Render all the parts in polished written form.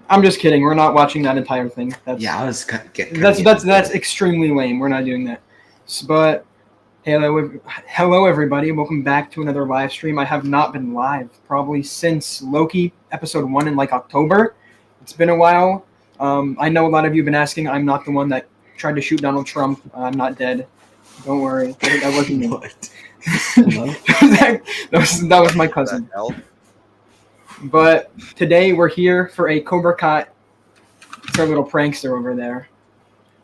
I'm just kidding. We're not watching that entire thing. Yeah, I was That's extremely lame. We're not doing that. But hello everybody. Welcome back to another live stream. I have not been live probably since Loki episode 1 in like October. It's been a while. I know a lot of you have been asking. I'm not the one that tried to shoot Donald Trump. I'm not dead. Don't worry. That wasn't me. What? that was my cousin. But today we're here for a Cobra Kai. It's our little prankster over there.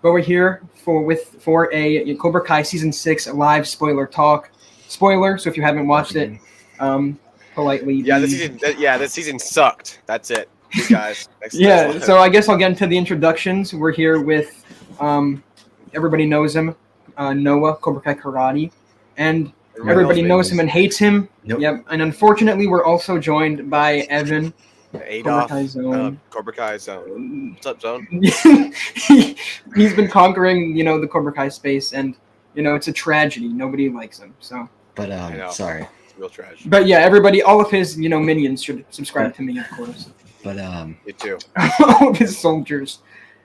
But we're here for a Cobra Kai season 6 live spoiler talk. Spoiler. So if you haven't watched it, politely. Yeah, this season sucked. That's it. You guys. So I guess I'll get into the introductions. We're here with everybody knows him, Noah, Cobra Kai Karate, and everybody knows him and hates him. Yep. And unfortunately, we're also joined by Evan. Adolf, Cobra Kai Zone. What's up, Zone? He's been conquering, the Cobra Kai space, and it's a tragedy. Nobody likes him. So. But sorry. It's a real tragedy. But yeah, everybody, all of his minions should subscribe to me, of course. But me too. All of his soldiers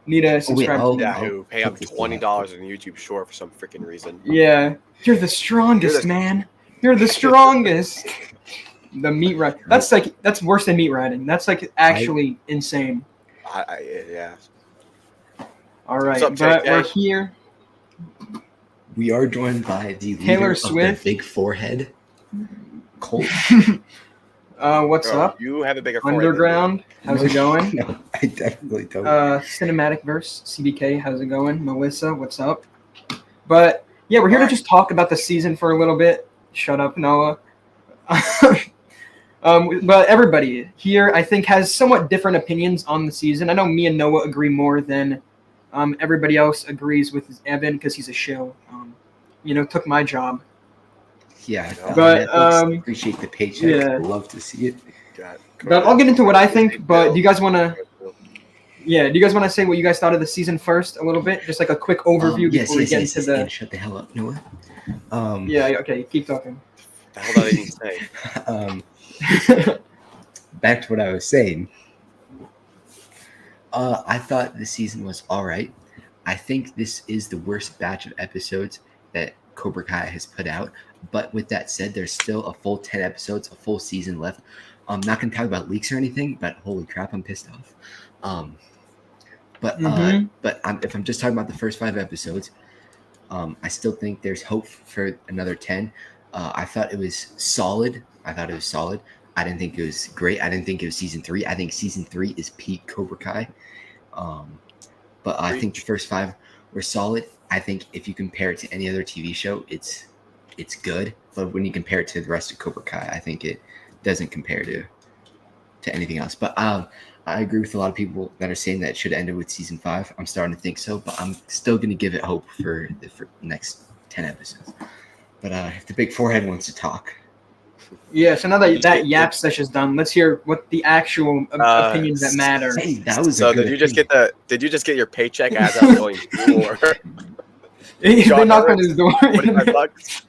need to subscribe to me. Yeah, who pay up $20 in YouTube Short for some freaking reason. Yeah, you're the strongest, man. You're the strongest. The meat riding. That's worse than meat riding. That's actually insane. Yeah. All right, but we're here. We are joined by the Taylor leader Swift. of the big forehead, Colt. What's up? You have a bigger forehead. Underground. How's it going? No, I definitely don't. Cinematic Verse. CBK. How's it going? Melissa. What's up? But yeah, we're here to just talk about the season for a little bit. Shut up, Noah. But everybody here, I think, has somewhat different opinions on the season. I know me and Noah agree more than everybody else agrees with Evan because he's a shill. Took my job. Yeah, but appreciate the paycheck. Yeah. I'd love to see it. But I'll get into what I think. But do you guys want to? Yeah, do you guys want to say what you guys thought of the season first, a little bit, just like a quick overview before we get into the? Shut the hell up, Noah. Yeah. Okay. Keep talking. The hell did I even say? Back to what I was saying. I thought the season was all right. I think this is the worst batch of episodes that Cobra Kai has put out. But with that said, there's still a full 10 episodes, a full season left. I'm not going to talk about leaks or anything, but holy crap, I'm pissed off. But if I'm just talking about the first 5 episodes, I still think there's hope for another 10. I thought it was solid. I didn't think it was great. I didn't think it was season 3. I think season 3 is peak Cobra Kai. But I think the first 5 were solid. I think if you compare it to any other TV show, it's good. But when you compare it to the rest of Cobra Kai, I think it doesn't compare to anything else. But I agree with a lot of people that are saying that it should have ended with season 5. I'm starting to think so, but I'm still going to give it hope for the next 10 episodes. But if the big forehead wants to talk. Yeah, so now that yap session's done, let's hear what the actual opinions that matter. Hey, that was so. Did you just get your paycheck as I was going through? They knocked on his door. $25.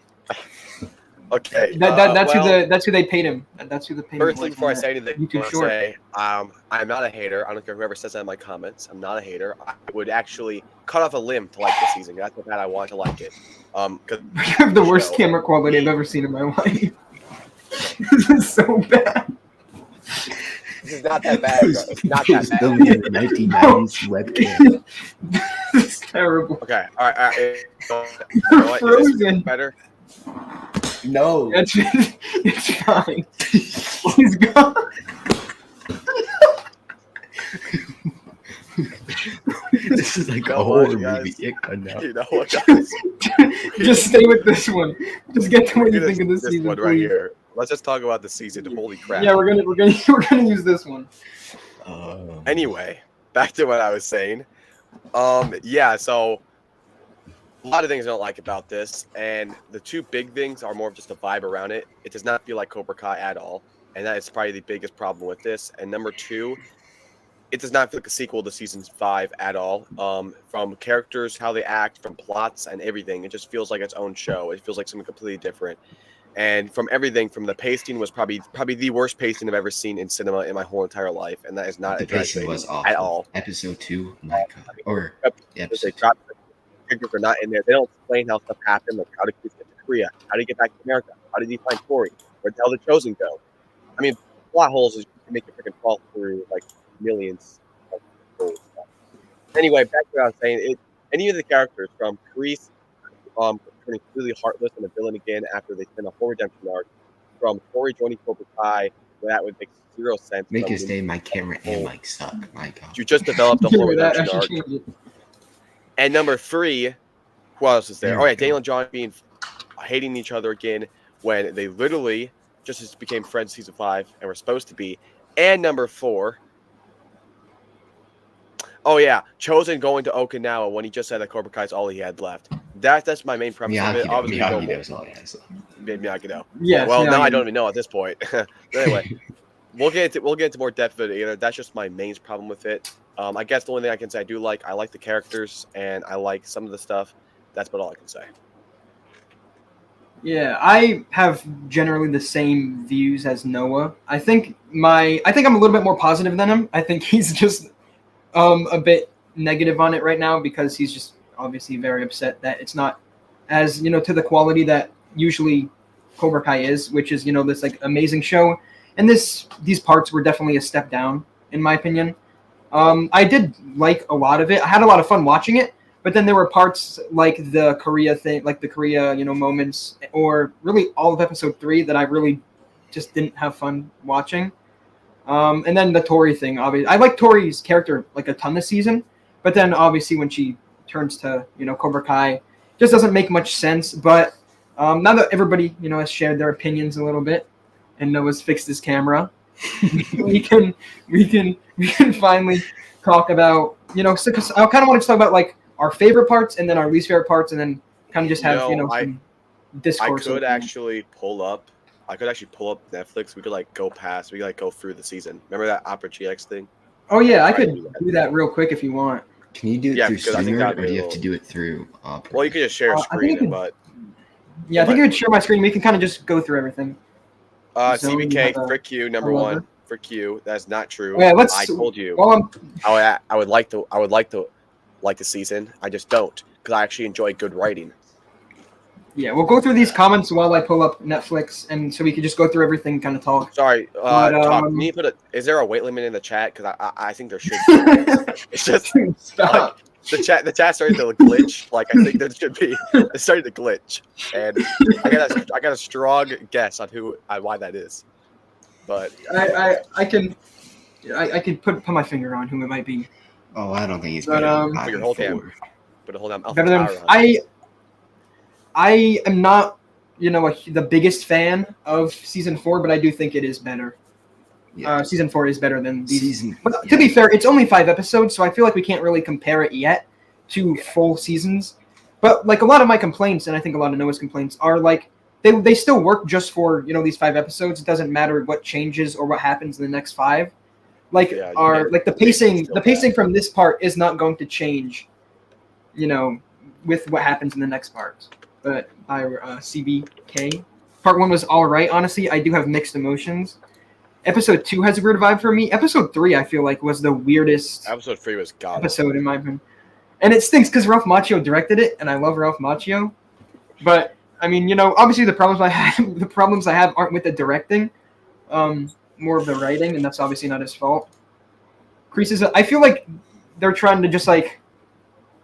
Okay. That's who they paid him. That's who they paid him. First thing before I say anything, YouTube I want to say I'm not a hater. I don't care whoever says that in my comments. I'm not a hater. I would actually cut off a limb to like this season. That's how bad I want to like it. You have the worst camera quality I've ever seen in my life. This is so bad. This is not that bad. It's not that bad. The 1990s webcam. This is terrible. Okay. All right. You're frozen. Better. No. It's fine. He's gone. This is like a horror movie. You know what, guys? Just stay with this one. Just get to what you think of this season. One right here. Let's just talk about the season. Holy crap! Yeah, we're gonna use this one. Anyway, back to what I was saying. Yeah. So a lot of things I don't like about this, and the 2 big things are more of just a vibe around it. It does not feel like Cobra Kai at all, and that is probably the biggest problem with this. And number 2, it does not feel like a sequel to season 5 at all. From characters, how they act, from plots and everything, it just feels like its own show. It feels like something completely different. And from everything, from the pacing was probably the worst pacing I've ever seen in cinema in my whole entire life, and that is not The pacing exaggerating was at awful. all. Episode 2, my God. I mean, Or they episode 2. drop characters are not in there. They don't explain how stuff happened, like how did Chris get to Korea, how did he get back to America, how did he find Tori, where the hell did Chosen go? I mean, plot holes is you can make it freaking fall through like millions of holes. Anyway, back to what I was saying. Any of the characters from Kreese turning completely heartless and a villain again after they spend a whole redemption arc, from Tori joining Cobra Kai, where that would make zero sense. Make his name, my camera and mic suck. My God. You just developed a whole That, I redemption should arc. change it. And number 3, who else is there? There Oh we yeah, go. Daniel and John being hating each other again when they literally just became friends season 5 and were supposed to be. And number 4. Oh yeah, Chosen going to Okinawa when he just said that Cobra Kai is all he had left. That's my main premise of it. Miyagi-Do. Obviously, Miyagi-Do is all he has. Miyagi-Do. Yes, Well, now I Miyagi-Do. don't even know at this point. But anyway, we'll get into more depth of it later. That's just my main problem with it. I guess the only thing I can say I like the characters and I like some of the stuff. That's about all I can say. Yeah, I have generally the same views as Noah. I think I'm a little bit more positive than him. I think he's just a bit negative on it right now because he's just obviously very upset that it's not as, to the quality that usually Cobra Kai is, which is, this like amazing show. And these parts were definitely a step down, in my opinion. I did like a lot of it. I had a lot of fun watching it, but then there were parts like the Korea thing, like the Korea, moments, or really all of episode 3 that I really just didn't have fun watching. And then the Tori thing, obviously. I like Tori's character like a ton this season, but then obviously when she turns to, Cobra Kai, just doesn't make much sense. But now that everybody, has shared their opinions a little bit and Noah's fixed his camera, we can finally talk about, because I kind of wanted to talk about like our favorite parts and then our least favorite parts and then kind of just have, some discourse. I could actually pull up Netflix. We could go through the season. Remember that Opera GX thing? Oh yeah, I could do that real quick if you want. Can you do it through because I think Streamer, that'd or be do a you have to little- do it through Opera? Well, you could just share a I think screen, you could- but Yeah, I think you could share my screen. We can kind of just go through everything. So you CBK, have a- frick you, number lover? 1, frick you. That's not true. Yeah, let's. I told you. Well, I would like to like the season. I just don't because I actually enjoy good writing. yeah, we'll go through these comments while I pull up Netflix, and so we could just go through everything, and kind of talk. Sorry, But, Talk. Can you is there a weight limit in the chat? Because I think there should be. It's just Stop. the chat started to glitch. Like I think there should be. It started to glitch, and I got a strong guess on why that is. But I can put my finger on who it might be. Oh, I don't think he's But, better than Put your whole 5 but hold on. Better than I am not, the biggest fan of season 4, but I do think it is better. Yeah. Season 4 is better than these. Season. But to be fair, it's only 5 episodes, so I feel like we can't really compare it yet to full seasons. But like a lot of my complaints, and I think a lot of Noah's complaints, are like they still work just for these 5 episodes. It doesn't matter what changes or what happens in the next 5. Like Yeah, the pacing from this part is not going to change, with what happens in the next part. But by CBK, part 1 was all right. Honestly, I do have mixed emotions. Episode 2 has a weird vibe for me. Episode 3, I feel like, was the weirdest Episode 3 was god. episode in my opinion. And it stinks because Ralph Macchio directed it, and I love Ralph Macchio. But I mean, obviously the problems I have aren't with the directing, more of the writing, and that's obviously not his fault. Kreese I feel like they're trying to just like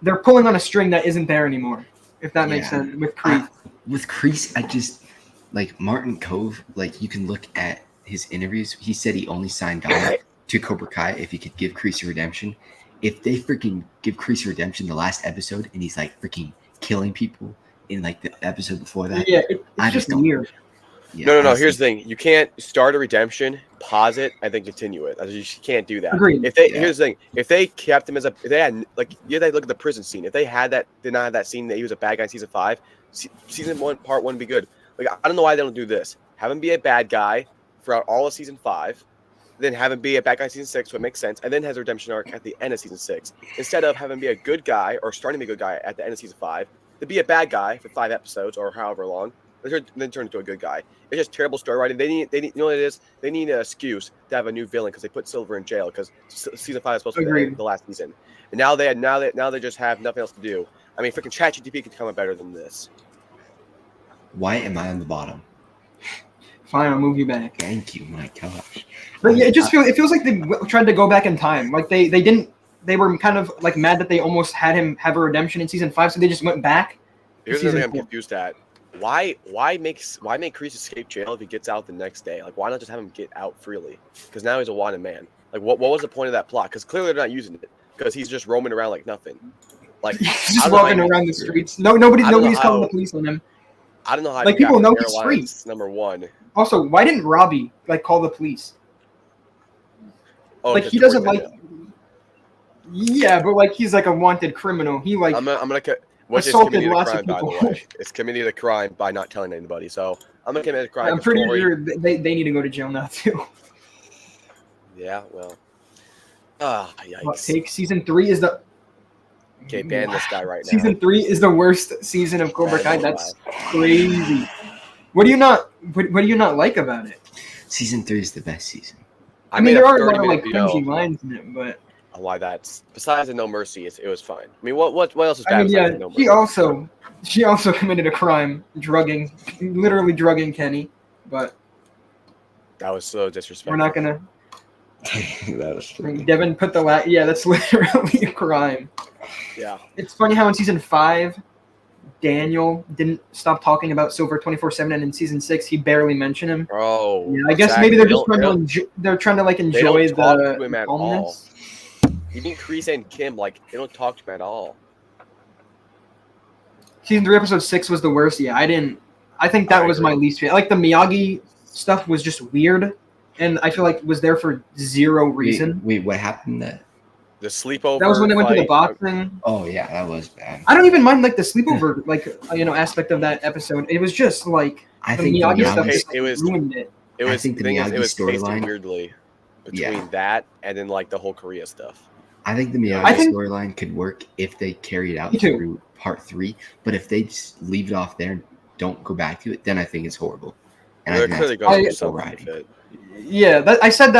they're pulling on a string that isn't there anymore. If that makes Yeah. sense with Kreese. With Kreese, I just like Martin Cove. Like you can look at his interviews. He said he only signed on to Cobra Kai if he could give Kreese a redemption. If they freaking give Kreese a redemption the last episode and he's like freaking killing people in like the episode before that, Yeah, it's I just just don't- weird. yeah, No. honestly, Here's the thing: you can't start a redemption, pause it, and then continue it. You just can't do that. Agreed. Here's the thing: if they kept him if they had they look at the prison scene. If they did not have that scene that he was a bad guy in season 5, season 1 part 1 would be good. Like I don't know why they don't do this. Have him be a bad guy throughout all of season 5, then have him be a bad guy in season 6, so it makes sense, and then has a redemption arc at the end of season 6. Instead of having him be a good guy or starting to be a good guy at the end of season 5, to be a bad guy for 5 episodes or however long, then turn into a good guy. It's just terrible story writing. They need you know what it is? They need an excuse to have a new villain because they put Silver in jail because season 5 is supposed to be the last season, and now they just have nothing else to do. I mean, freaking ChatGPT could come up better than this. Why am I on the bottom? Fine, I'll move you back. Thank you, my gosh. But yeah, it feels like they tried to go back in time. Like they didn't. They were kind of like mad that they almost had him have a redemption in season 5, so they just went back. Here's the thing I'm confused at. Why make Kreese escape jail if he gets out the next day? Like, why not just have him get out freely? Because now he's a wanted man. Like, what was the point of that plot? Because clearly they're not using it. Because he's just roaming around like nothing. Like he's just walking around the streets. Nobody's calling the police on him. I don't know how. Like people know he's free. Number one. Also, why didn't Robbie call the police? Oh, like he doesn't like. Yeah, but he's like a wanted criminal. He I'm gonna which assaulted is lots crime, of people. By the way. It's committing a crime by not telling anybody. So I'm gonna commit a crime. I'm pretty sure they need to go to jail now too. Yeah, well. Yikes. Take season 3 is the. Okay, ban this guy right now. Season 3 is the worst season of Cobra Kai. That's crazy. What do you not like about it? Season 3 is the best season. I mean, there are a lot of cringy lines in it, but why that's besides the No Mercy, it was fine. I mean, what else is bad? I mean, yeah, No Mercy? she also committed a crime, literally drugging Kenny, but that was so disrespectful. We're not gonna. That was funny. Devin put yeah, that's literally a crime. Yeah. It's funny how in season 5, Daniel didn't stop talking about Silver 24/7, and in season 6, he barely mentioned him. Oh, yeah, I guess maybe they're just trying to enjoy the calmness. Even Kreese and Kim, they don't talk to him at all. Season 3, episode 6 was the worst. Yeah, I think that was my least favorite. Like the Miyagi stuff was just weird, and I feel like it was there for zero reason. Wait, what happened there? The sleepover. That was when they went to the boxing. Oh yeah, that was bad. I don't even mind the sleepover aspect of that episode. It was just I think Miyagi stuff ruined it. It was the Miyagi storyline weirdly between that and then the whole Korea stuff. I think the Miyagi storyline could work if they carry it out through part 3, but if they just leave it off there and don't go back to it, then I think it's horrible. And they're clearly going to do something with it. Yeah, I said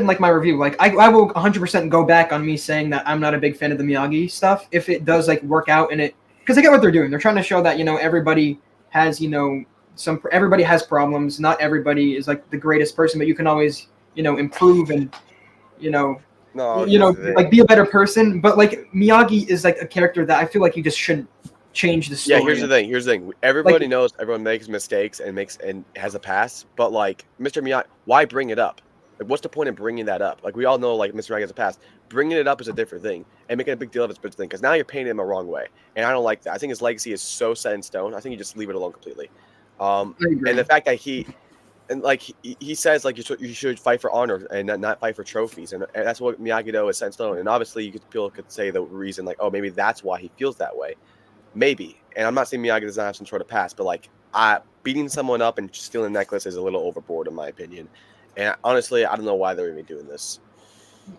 in my review, I will 100% go back on me saying that I'm not a big fan of the Miyagi stuff if it does work out in it, because I get what they're doing. They're trying to show that everybody has everybody has problems. Not everybody is the greatest person, but you can always improve and be a better person. But Miyagi is a character that I feel like you just shouldn't change the story. Yeah, here's the thing. Everybody knows everyone makes mistakes and has a past, but Mr. Miyagi, why bring it up? What's the point of bringing that up? We all know Mr. Miyagi has a past. Bringing it up is a different thing, and making a big deal of it's a different thing, because now you're painting him a wrong way, and I don't like that. I think his legacy is so set in stone. I think you just leave it alone completely. And the fact that he says you should fight for honor and not fight for trophies, and that's what Miyagi-Do is set in stone. And obviously, people could say the reason maybe that's why he feels that way, maybe. And I'm not saying Miyagi does not have some sort of past, but beating someone up and stealing a necklace is a little overboard in my opinion. And honestly, I don't know why they're even doing this.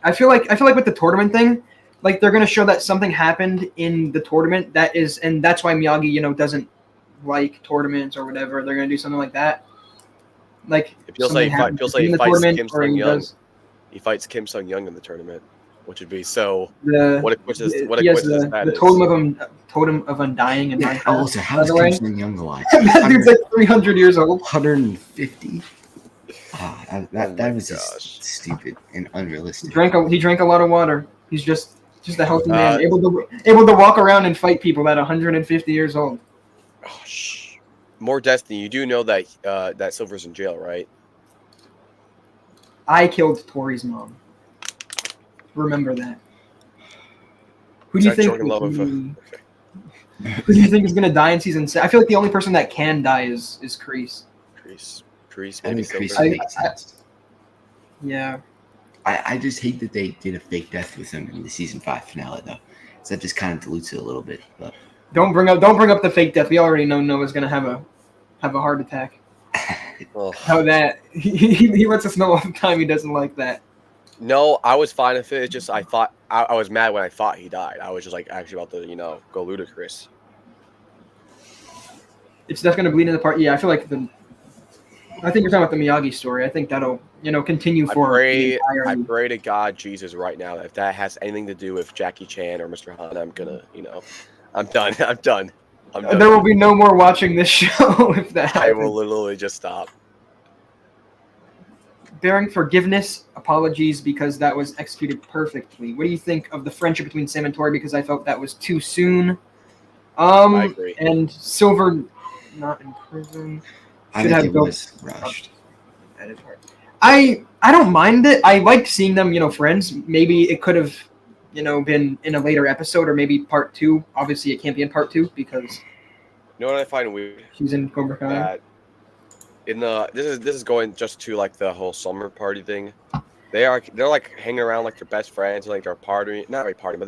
I feel like with the tournament thing, they're gonna show that something happened in the tournament and that's why Miyagi doesn't like tournaments or whatever. They're gonna do something like that. It feels like he fights Kim Sung-young. He fights Kim Sung-young in the tournament, which would be so. What a coincidence that is. The totem of undying and also, how is Kim Sung-young alive? That dude's 300 years old. 150. That was just stupid and unrealistic. He drank a lot of water. He's just a healthy man, able to walk around and fight people at 150 years old. Oh, more Destiny. You do know that that Silver's in jail, right? I killed Tori's mom. Remember that. Who do you think? Who do you think is gonna die in season 6? I feel like the only person that can die is Kreese. Kreese, maybe Silver. makes sense. Yeah. I just hate that they did a fake death with him in the season 5 finale, though. So that just kind of dilutes it a little bit. But don't bring up the fake death. We already know Noah's gonna have a heart attack. How that he lets us know all the time he doesn't like that. No, I was fine with it. It's just I thought I was mad when I thought he died. I was just actually about to go ludicrous. it's definitely going to bleed into part. Yeah, I think you're talking about the Miyagi story. I think that'll continue for the entire. I pray to God, Jesus, right now, if that has anything to do with Jackie Chan or Mr. Han, I'm gonna, I'm done. I'm done. There will be no more watching this show if that happens. I will literally just stop. Bearing forgiveness, apologies, because that was executed perfectly. What do you think of the friendship between Sam and Tori? Because I felt that was too soon. I agree. And Silver not in prison. I think it was rushed. I don't mind it. I liked seeing them, friends. Maybe it could have, been in a later episode or maybe part 2. Obviously, it can't be in part 2 because. You know what I find weird? She's in Cobra Kai. This is going just to like the whole summer party thing. They're like hanging around like their best friends, like they're partying, not really partying, but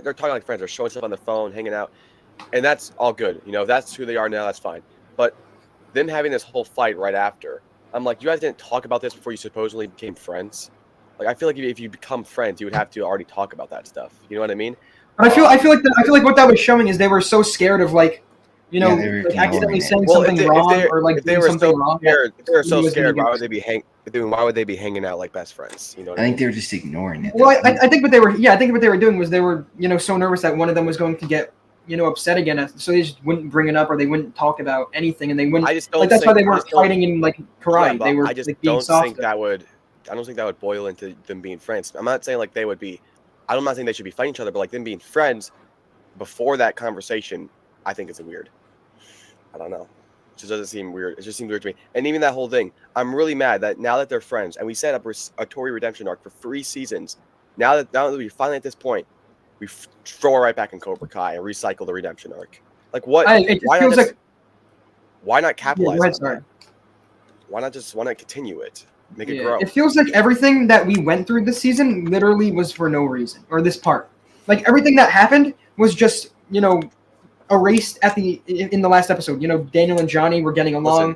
they're talking like friends. They're showing stuff on the phone, hanging out, and that's all good. If that's who they are now, that's fine. But them having this whole fight right after, I'm like, you guys didn't talk about this before you supposedly became friends. Like I feel like if you become friends, you would have to already talk about that stuff. You know what I mean? But I feel like what that was showing is they were so scared of accidentally saying something wrong or like doing something wrong. If they were so scared, why would they be hanging out like best friends? You know what I mean? They were just ignoring it. Well, I think what they were doing was they were so nervous that one of them was going to get upset again, so they just wouldn't bring it up or they wouldn't talk about anything, and they wouldn't. I just don't. That's why they weren't fighting in like karate. They were. I just being don't softer. think that would. I don't think that would boil into them being friends. I'm not saying like they would be. I'm not saying they should be fighting each other, but like them being friends before that conversation, I think it's weird. I don't know. It just doesn't seem weird. It just seems weird to me. And even that whole thing, I'm really mad that now that they're friends and we set up a Tori redemption arc for 3 seasons, now that we're finally at this point, we throw her right back in Cobra Kai and recycle the redemption arc. Like what? Why not capitalize on that? Why not continue it? Make it grow. It feels like everything that we went through this season literally was for no reason, or this part. Like everything that happened was just, erased in the last episode. Daniel and Johnny were getting along.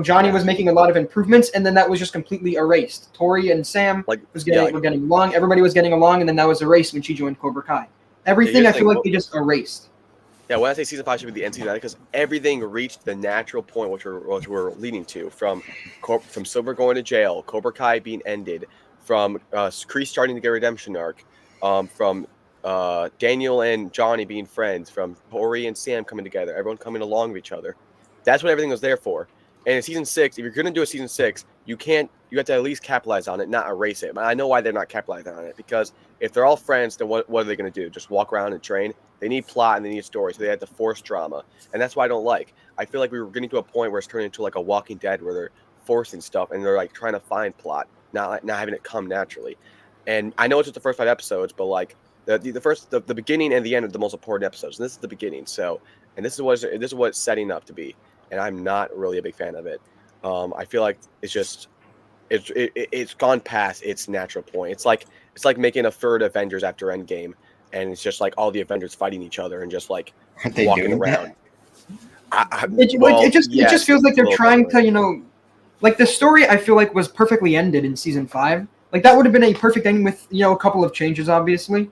Johnny was making a lot of improvements, and then that was just completely erased. Tori and Sam were getting along. Everybody was getting along, and then that was erased when she joined Cobra Kai. Everything I feel like they just erased. Yeah, when I say season 5 should be the end season, because everything reached the natural point which we're leading to, from Silver going to jail, Cobra Kai being ended, from Kreese starting to get a redemption arc, from Daniel and Johnny being friends, from Tori and Sam coming together, everyone coming along with each other. That's what everything was there for. And in season 6, if you're going to do a season 6, you have to at least capitalize on it, not erase it. But I know why they're not capitalizing on it, because if they're all friends, then what are they going to do? Just walk around and train? They need plot and they need story, so they had to force drama. And that's why I don't like. I feel like we were getting to a point where it's turning into like a Walking Dead, where they're forcing stuff and they're like trying to find plot, not having it come naturally. And I know it's just the first 5 episodes, but like the beginning and the end are the most important episodes. And this is the beginning. So, and this is what it's setting up to be. And I'm not really a big fan of it. I feel like it's gone past its natural point. It's like making a third Avengers after Endgame, and it's just like all the Avengers fighting each other and just like walking around. It just feels like they're trying to, like the story I feel like was perfectly ended in season 5. Like that would have been a perfect ending with a couple of changes, obviously.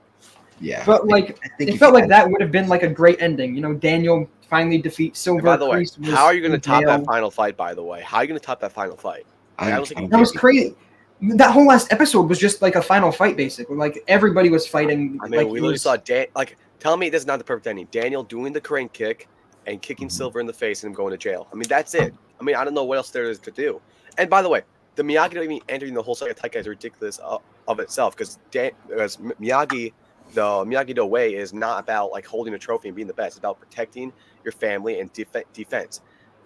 Yeah. But like it felt like that would have been like a great ending. Daniel finally defeats Silver. And by the way, how are you going to top that final fight? By the way, how are you going to top that final fight? That was crazy. That whole last episode was just like a final fight, basically. Like everybody was fighting. I mean, we literally saw tell me this is not the perfect ending. Daniel doing the crane kick and kicking Silver in the face and him going to jail. I mean, that's it. I mean, I don't know what else there is to do. And by the way, the Miyagi-Do even entering the whole Saga Taikai is ridiculous of itself, because Miyagi. The Miyagi-Do way is not about like holding a trophy and being the best. It's about protecting your family and defense.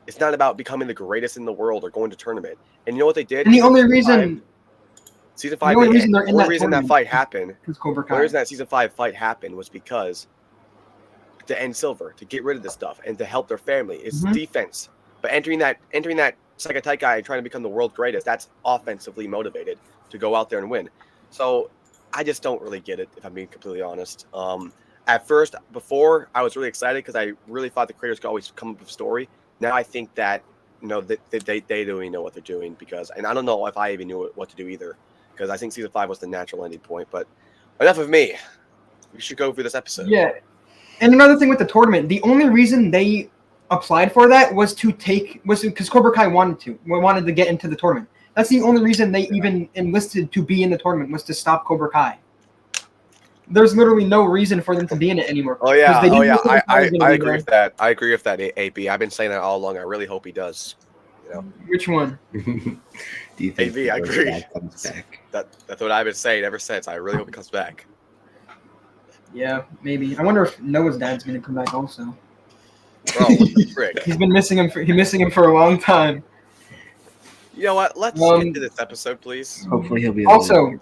It's not about becoming the greatest in the world or going to tournament. And you know what they did? And the only reason season 5, the only reason that fight happened, the reason that season 5 fight happened was because to end Silver, to get rid of this stuff, and to help their family. It's defense. But entering that Saga Taikai and trying to become the world's greatest, that's offensively motivated to go out there and win. So I just don't really get it, if I'm being completely honest. At first, before, I was really excited because I really thought the creators could always come up with a story. Now I think that they don't even know what they're doing, and I don't know if I even knew what to do either, because I think season 5 was the natural ending point. But enough of me. We should go through this episode. Yeah, and another thing with the tournament, the only reason they applied for that was because Cobra Kai wanted to get into the tournament. That's the only reason they even enlisted to be in the tournament, was to stop Cobra Kai. There's literally no reason for them to be in it anymore. Oh yeah, They didn't know I Cobra Kai was gonna I be agree there. with that. I agree with that, AB. I've been saying that all along. I really hope he does. You know, Which one? Do you think AB, I the agree. dad comes back? That's what I've been saying ever since. I really hope he comes back. Yeah, maybe. I wonder if Noah's dad's gonna come back also. Bro, what the frick? He's been missing him. He's missing him for a long time. You know what? Let's get to this episode, please. Hopefully he'll be Also,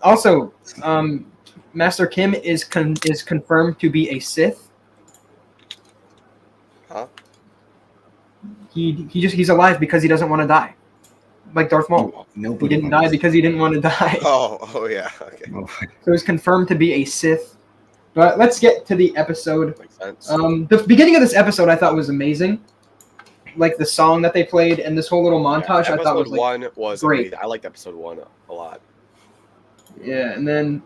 Master Kim is confirmed to be a Sith. Huh? He's alive because he doesn't want to die, like Darth Maul. He didn't die because he didn't want to die. Oh yeah. Okay. So he's confirmed to be a Sith. But let's get to the episode. Makes sense. The beginning of this episode I thought was amazing. Like the song that they played and this whole little montage, Yeah, I thought was episode one was great. amazing. I liked episode 1 a lot. Yeah, and then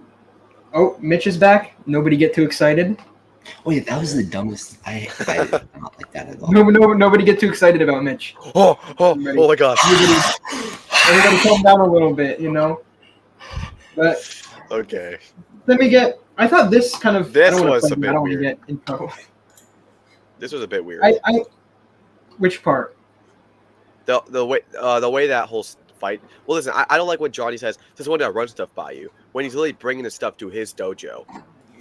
Mitch is back. Nobody get too excited. Oh yeah, that was the dumbest. I did not like that at all. Nobody get too excited about Mitch. Oh my gosh. Everybody calm down a little bit, you know. But Okay. then we get. I thought this kind of. This I don't wanna was play a them, bit I don't want to weird. get in trouble. This was a bit weird. Which part? The way that whole fight. Well, listen, I don't like when Johnny says, "Just want to run stuff by you," when he's literally bringing the stuff to his dojo.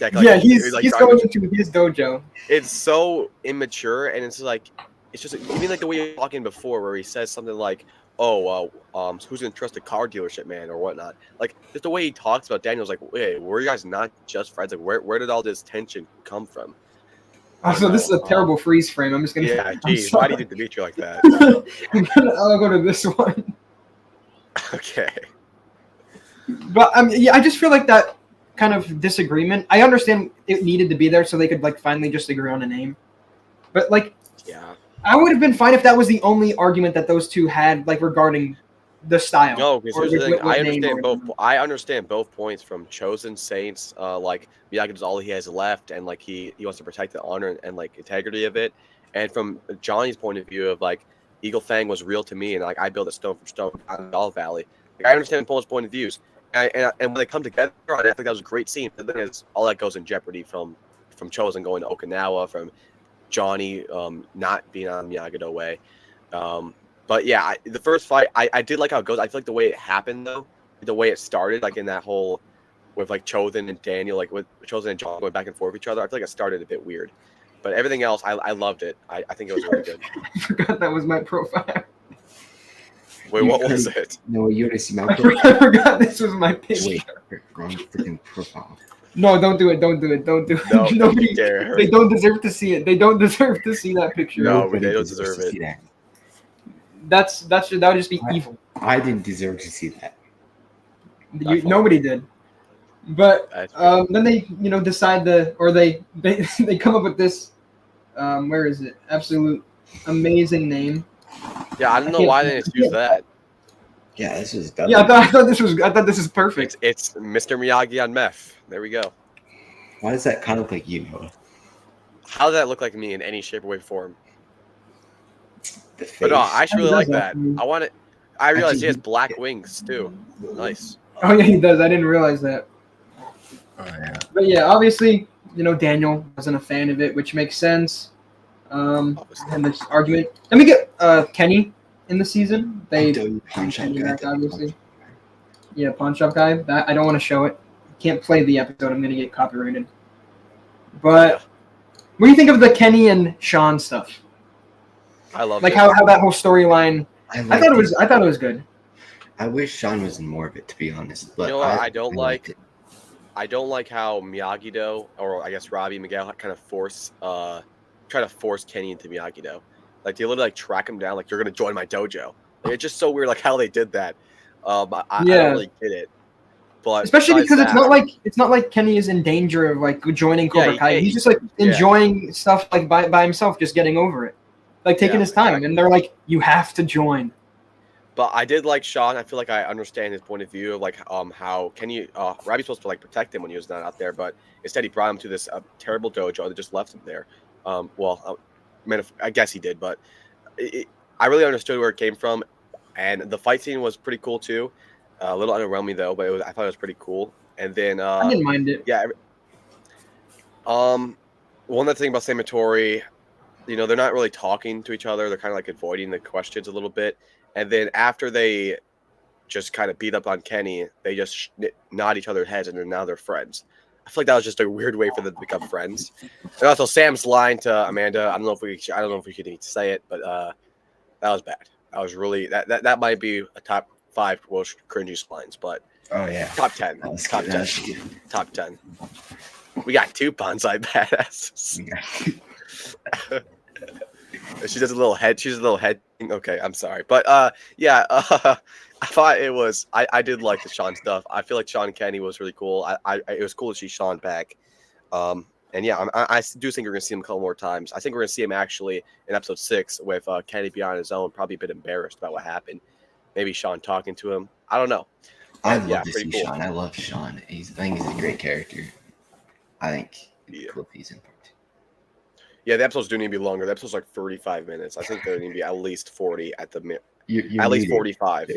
Like, Yeah, he's driving- going into his dojo. It's so immature, and it's just even like the way you're talking before, where he says something like, "Oh, who's gonna trust a car dealership man or whatnot?" Like just the way he talks about Daniel's like, "Wait, were you guys not just friends? Like, where did all this tension come from?" Also, this is a terrible freeze frame. I'm just gonna. Yeah, I'm geez, why do you sorry. think Dimitri like that? I'll go to this one. Okay. But I just feel like that kind of disagreement. I understand it needed to be there so they could like finally just agree on a name. But like, Yeah. I would have been fine if that was the only argument that those two had, like regarding the style. No, because or here's the thing. what I name understand or both. whatever. I understand both points from Chosen Saints. Like Miyagi is all he has left, and like he wants to protect the honor and like integrity of it. And from Johnny's point of view of like Eagle Fang was real to me, and like I built a stone from stone out of All Valley. Like, I understand both point of views, and when they come together, I think that was a great scene. The thing is, all that goes in jeopardy from Chosen going to Okinawa, from Johnny not being on Miyagi-Do way. But yeah, the first fight, I did like how it goes. I feel like the way it happened, though, the way it started, like in that whole, with like Chosen and Daniel, like with Chosen and John going back and forth with each other, I feel like it started a bit weird. But everything else, I loved it. I think it was really good. I forgot that was my profile. Wait, what was it? No, you want to see my I profile? forgot this was my picture. Wait, wrong freaking profile. No, don't do it. Don't do it. Don't do it. No, Nobody, dare. they don't deserve to see it. They don't deserve to see that picture. No, Nobody they don't deserves deserve to see it. that. That would just be Right. evil. I didn't deserve to see that. Nobody did. But That's then they decide they come up with this where is it? Absolute amazing name. yeah, I don't know why they didn't use that. Yeah, this was dumb. Yeah, I thought this is perfect. It's Mr. Miyagi on meth. There we go. Why does that kind of look like you, Noah? How does that look like me in any shape, way, form? The face. But no, I actually How like does that. that? I want it. I realized he has Actually, black wings too. Nice. Oh yeah, he does. I didn't realize that. Oh, yeah. But yeah, obviously, Daniel wasn't a fan of it, which makes sense. And this argument. Then we get Kenny in the season. They Pawn shop Kenny guy. back, obviously. Yeah, pawn shop guy. That I don't want to show it. Can't play the episode. I'm gonna get copyrighted. But what do you think of the Kenny and Sean stuff? I love Like it. how that whole storyline. I thought it was good. I wish Sean was in more of it, to be honest. But You know what I don't liked like? it. I don't like how Miyagi-Do, or I guess Robbie Miguel, kind of try to force Kenny into Miyagi-Do. Like they literally like track him down, like you're gonna join my dojo. Like it's just so weird, like how they did that. I don't really get it. But Especially because besides that, it's not like Kenny is in danger of like joining Cobra he Kai. can't- He's just like enjoying stuff like by himself, just getting over it, like taking Yeah, his time. exactly. And they're like, you have to join. But I did like Sean. I feel like I understand his point of view of like how Kenny Robbie's supposed to like protect him when he was not out there, but instead he brought him to this terrible dojo that just left him there. I guess he did, but I really understood where it came from, and the fight scene was pretty cool too. A little underwhelming though, but I thought it was pretty cool. And then I didn't mind it. yeah, one other thing about Sam and Tori, they're not really talking to each other. They're kind of like avoiding the questions a little bit. And then after they just kind of beat up on Kenny, they just nod each other's heads, and now they're friends. I feel like that was just a weird way for them to become friends. And also Sam's line to Amanda, I don't know if we could even say it, but that was bad. That was really that might be a top 5 most cringy lines, but Oh yeah, top 10, top 10, top 10. We got 2 puns, I bet. She does a little head. She's a little head. Okay, I'm sorry, but yeah. I thought it was. I did like the Sean stuff. I feel like Sean and Kenny was really cool. It was cool to see Sean back. And yeah, I do think we're gonna see him a couple more times. I think we're gonna see him actually in episode 6 with Kenny being on his own, probably a bit embarrassed about what happened. Maybe Sean talking to him. I don't know. I'd love to see Sean. I love Sean. I think he's a great character. I think cool if he's in part 2. Yeah, the episodes do need to be longer. The episode's like 35 minutes. I think there need to be at least 40 at the You're at least 45.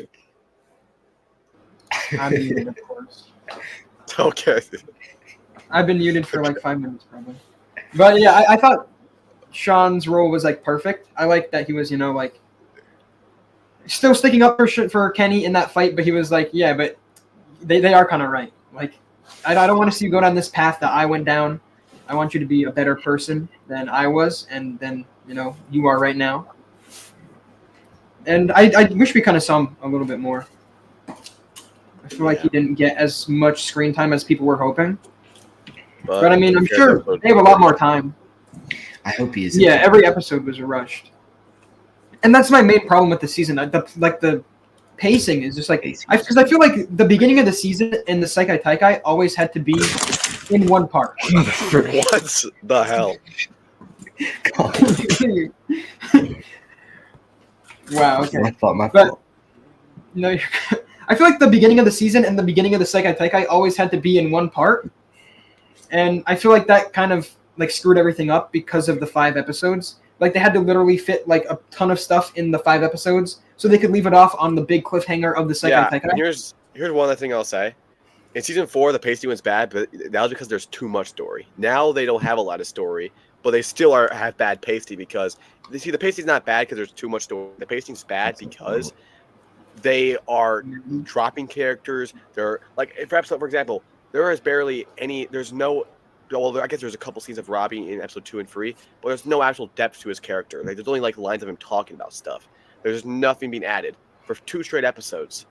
I'm muted, of course. Okay. I've been muted for like 5 minutes, probably. But yeah, I thought Sean's role was like perfect. I like that he was, like still sticking up for Kenny in that fight, but he was like, yeah, but they are kind of right. Like, I don't want to see you go down this path that I went down. I want you to be a better person than I was, and then you are right now. And I wish we kind of saw him a little bit more. I feel like he didn't get as much screen time as people were hoping. But I mean, I'm sure they have a lot more time. I hope he is. Yeah, every episode was rushed. And that's my main problem with the season. The pacing is just like, because I feel like the beginning of the season and the Seikai Taikai always had to be in one part. What the hell? Wow. Okay. My fault. I feel like the beginning of the season and the beginning of the Seikai Taikai always had to be in one part, and I feel like that kind of like screwed everything up because of the 5 episodes. Like they had to literally fit like a ton of stuff in the 5 episodes so they could leave it off on the big cliffhanger of the Seikai Taikai. And here's one other thing I'll say. In season 4, the pacing was bad, but that was because there's too much story. Now they don't have a lot of story, but they still have bad pacing because the pacing's not bad because there's too much story. The pacing's bad because they are dropping characters. They're like, for example, there is barely any. There's no. Well, I guess there's a couple scenes of Robbie in episode 2 and 3, but there's no actual depth to his character. Like, there's only like lines of him talking about stuff. There's nothing being added for 2 straight episodes.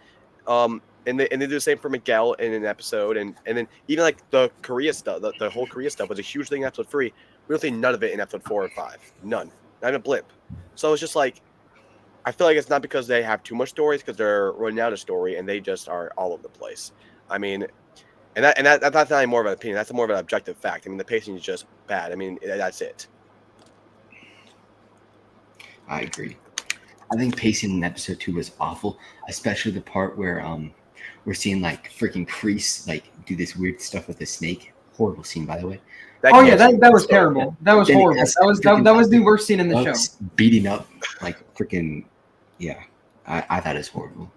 And they do the same for Miguel in an episode, and then even like the Korea stuff, the whole Korea stuff was a huge thing in episode 3. We don't see none of it in episode 4 and 5. None. Not even a blip. So it's just like, I feel like it's not because they have too much stories, because they're running out of story and they just are all over the place. I mean, that's not more of an opinion. That's more of an objective fact. I mean, the pacing is just bad. I mean, that's it. I agree. I think pacing in episode 2 was awful, especially the part where we're seeing like freaking Kreese like do this weird stuff with the snake. Horrible scene, by the way. That was terrible. That was horrible. That was the worst scene in the show. Beating up like freaking, yeah. I thought it was horrible.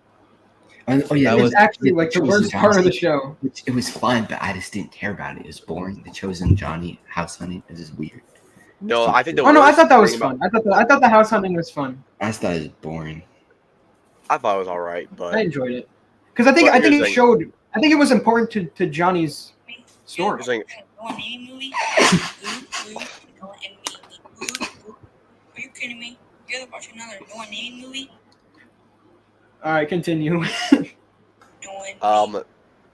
Oh yeah, it was actually like the worst part of the show. It was fun, but I just didn't care about it. It was boring. The Chosen Johnny house hunting is just weird. No, I think. I thought that was fun. I thought the house hunting was fun. I just thought it was boring. I thought it was all right, but I enjoyed it because I think it showed. I think it was important to Johnny's story. Are you kidding me? You're watching another No One Name movie? All right, continue.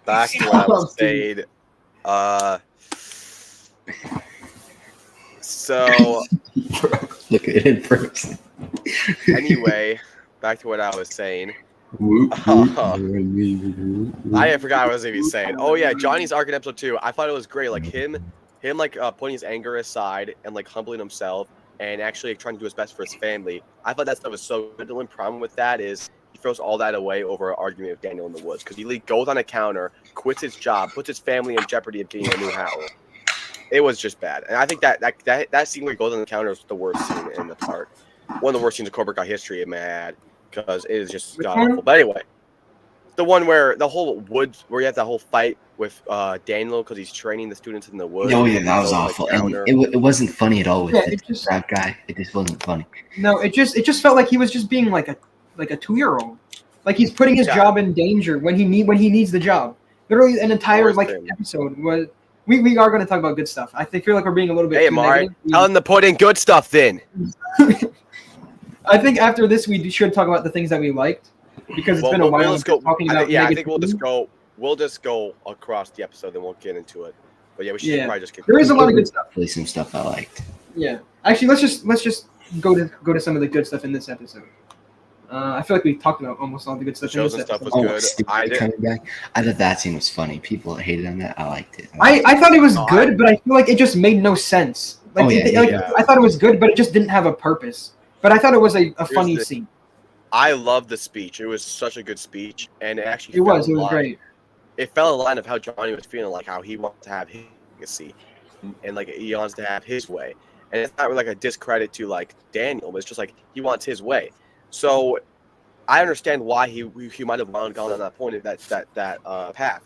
Back to what I was saying. So look at it in person. Anyway, back to what I was saying. I forgot what I was even saying. Oh yeah, Johnny's arc in episode 2. I thought it was great. Like him like putting his anger aside and like humbling himself and actually trying to do his best for his family. I thought that stuff was so good. The only problem with that is he throws all that away over an argument with Daniel in the woods because he goes on a counter, quits his job, puts his family in jeopardy of getting a new house. it was just bad. And I think that scene where he goes on the counter is the worst scene in the part. One of the worst scenes of Cobra Kai history, man, because it is just god awful. But anyway, the one where the whole woods, where you have that whole fight with Daniel because he's training the students in the woods. Oh yeah, that was awful, and it wasn't funny at all with that guy. It just wasn't funny. No, it just felt like he was just being like a 2-year-old. Like he's putting his job in danger when he needs the job. Literally, an entire episode was. We are going to talk about good stuff. I feel like we're being a little bit. Hey, Amari, tell him to put in good stuff then. I think after this we should talk about the things that we liked because it's been a while. Talking about I think we'll just go across the episode and we'll get into it. But yeah, we should probably just get. There is a lot of good stuff. Really, some stuff I liked. Yeah, actually, let's just go to some of the good stuff in this episode. I feel like we talked about almost all the good stuff. Shows and stuff was good. Coming back. I thought that scene was funny. People hated on that. I liked it. I thought it was good, but I feel like it just made no sense. I thought it was good, but it just didn't have a purpose. But I thought it was a funny scene. I love the speech. It was such a good speech, and it actually it was great. It fell in line of how Johnny was feeling, like how he wants to have his legacy, and like he wants to have his way. And it's not really like a discredit to like Daniel, but it's just like he wants his way. So I understand why he might have gone on that point of that path.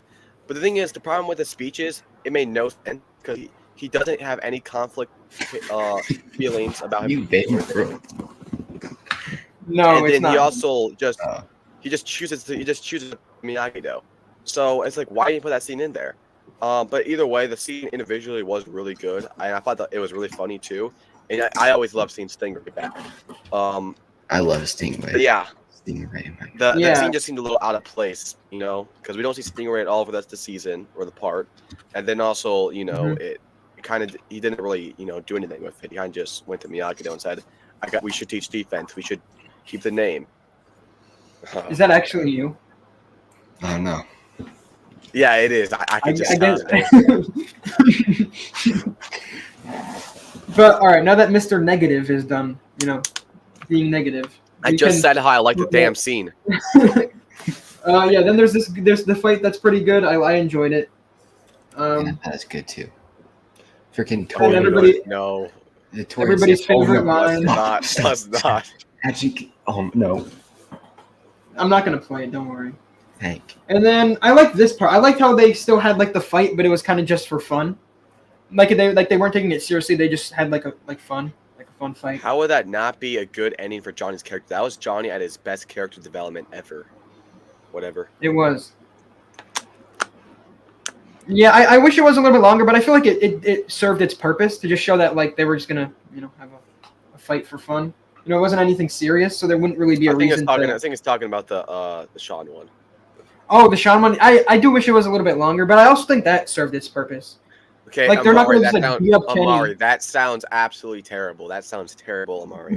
But the thing is, the problem with the speech is it made no sense because he doesn't have any conflict feelings about him. No, and it's then not. He also just chooses Miyagi-Do. So it's like, why didn't you put that scene in there? But either way, the scene individually was really good. I thought that it was really funny too. And I always love seeing Stingray back. I love Stingray. But yeah. Stingray. The scene just seemed a little out of place, because we don't see Stingray at all for the rest of the season or the part. And then also, it kind of, he didn't really, do anything with it. He kind of just went to Miyagi-Do and said, we should teach defense. We should keep the name. Is that actually you? I don't know. Yeah, it is. I can just. But all right, now that Mr. Negative is done, being negative. I just said how I like the damn scene. Then there's the fight that's pretty good. I enjoyed it. That's good too. Freaking Tori. No. Everybody's favorite line. Does not. Actually, no. I'm not gonna play it. Don't worry. Thank. And then I like this part. I liked how they still had like the fight, but it was kind of just for fun. Like they weren't taking it seriously. They just had a fun fight. How would that not be a good ending for Johnny's character? That was Johnny at his best character development ever. Whatever. It was. Yeah, I wish it was a little bit longer, but I feel like it served its purpose to just show that they were just gonna have a fight for fun. It wasn't anything serious, so there wouldn't really be a reason. I think it's talking about the Sean one. Oh, the Sean one. I do wish it was a little bit longer, but I also think that served its purpose. Okay, they're not going to beat up Kenny. Amari, that sounds absolutely terrible. That sounds terrible, Amari.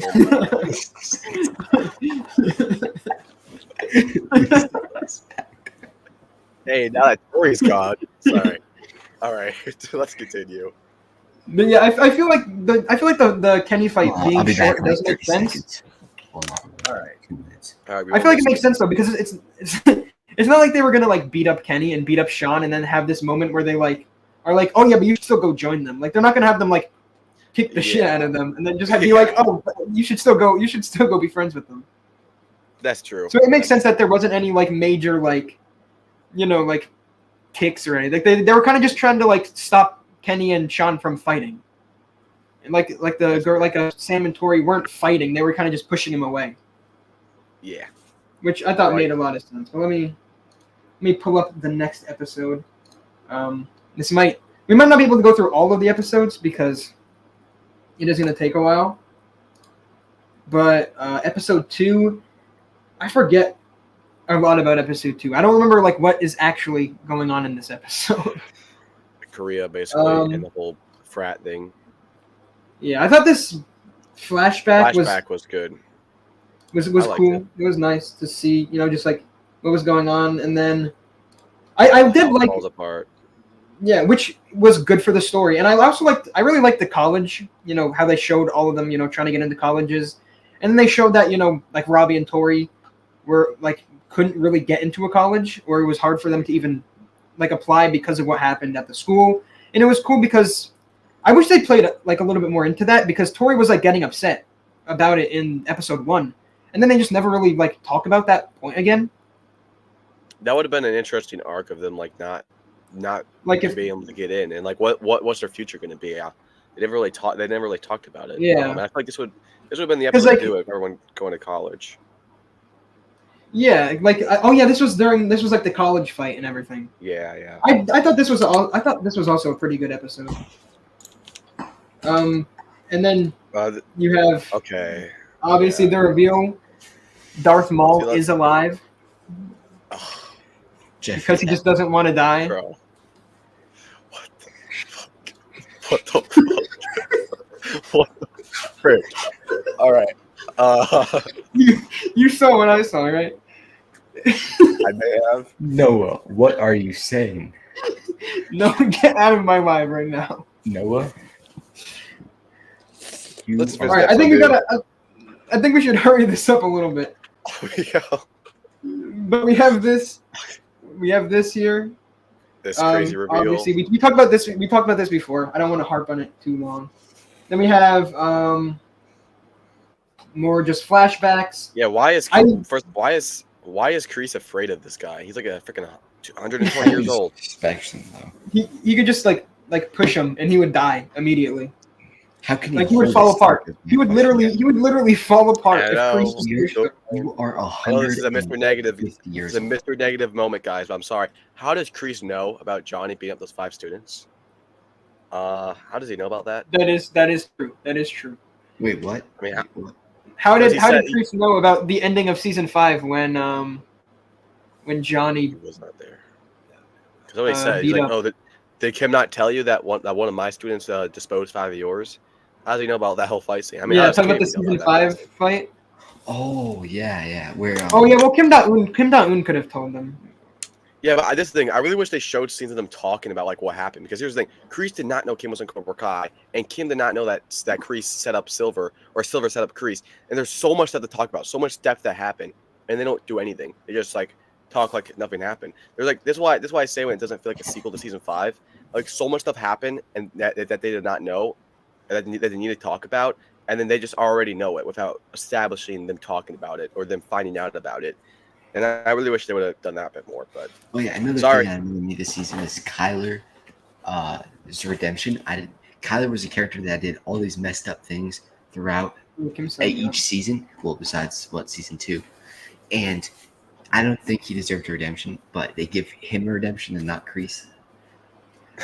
Hey, now that Tori's gone. Sorry. All right, let's continue. But yeah, I feel like the Kenny fight being short does make sense. All right. 2 minutes. I feel like it makes sense though because it's not like they were gonna beat up Kenny and beat up Sean and then have this moment where they are like, oh yeah, but you should still go join them. They're not gonna have them kick the shit out of them and then just be like, oh, you should still go be friends with them. That's true. So it makes sense that there wasn't any major kicks or anything. They were kind of just trying to stop Kenny and Sean from fighting. And the girl Sam and Tori weren't fighting. They were kind of just pushing him away. Yeah. Which I thought made a lot of sense. But let me pull up the next episode. We might not be able to go through all of the episodes because it is going to take a while. But episode 2, I forget a lot about episode 2. I don't remember what is actually going on in this episode. Korea, basically, and the whole frat thing. Yeah, I thought this flashback was good. Was cool. It was nice to see, just what was going on, and then I did like falls apart. Yeah, which was good for the story, and I really liked the college. How they showed all of them, trying to get into colleges, and then they showed that Robbie and Tori were couldn't really get into a college, or it was hard for them to even apply because of what happened at the school, and it was cool because I wish they played like a little bit more into that because Tori was like getting upset about it in episode 1, and then they just never really like talk about that point again. That would have been an interesting arc of them like not Like if being able to get in and like what's their future going to be. Yeah, they never really talked about it. Yeah. And I feel like this would have been the 'Cause, episode like- to do it. Everyone going to college. yeah, like oh yeah, this was like the college fight and everything. Yeah. I thought this was also a pretty good episode. And then you have Okay. obviously yeah. the reveal Darth Maul See, let's- is alive Jeff, because he just doesn't want to die. Bro. What the fuck? What the fuck? What the frick? All right. You saw what I saw, right? I may have. Noah, what are you saying? No, get out of my mind right now. Noah? You Let's are- All right, I think I think we should hurry this up a little bit. Yeah. But we have this here. This crazy reveal. Obviously, we talked about this. We talked about this before. I don't want to harp on it too long. Then we have more just flashbacks. Yeah. Why is Kreese afraid of this guy? He's like a freaking 120 years old. Respects him, though. He could just like push him and he would die immediately. How can Like he would fall apart. He would literally fall apart I if know. Kreese just pushed him. You are I know this is a Mr. Negative. 50 years It's a old. Mr. Negative moment, guys. But I'm sorry. How does Kreese know about Johnny beating up those 5 students? How does he know about that? That is true. That is true. Wait, what? I mean, What? How did Because he said Kreese know about the ending of season 5 when Johnny he was not there. Because what he said, beat he's like, up. "Oh, did Kim not tell you that one of my students disposed 5 of yours?" How does he know about that whole fight scene? I mean, how yeah, does talking about Kim the know season about that 5 fight. Oh, yeah. Where? Oh yeah, well Kim Da-eun could have told them. Yeah, but this thing, I really wish they showed scenes of them talking about like what happened. Because here's the thing: Kreese did not know Kim was in Cobra Kai, and Kim did not know that Kreese set up Silver, or Silver set up Kreese. And there's so much stuff to talk about, so much stuff that happened, and they don't do anything. They just like talk like nothing happened. There's like this is why I say when it doesn't feel like a sequel to season 5, like so much stuff happened and that they did not know, that they need to talk about, and then they just already know it without establishing them talking about it or them finding out about it. And I really wish they would have done that a bit more. But Oh yeah, another Sorry. thing I really need this season is Kyler. His redemption. Kyler was a character that did all these messed up things throughout Kim said, each season. Well, besides season 2, and I don't think he deserved a redemption, but they give him a redemption and not Kreese.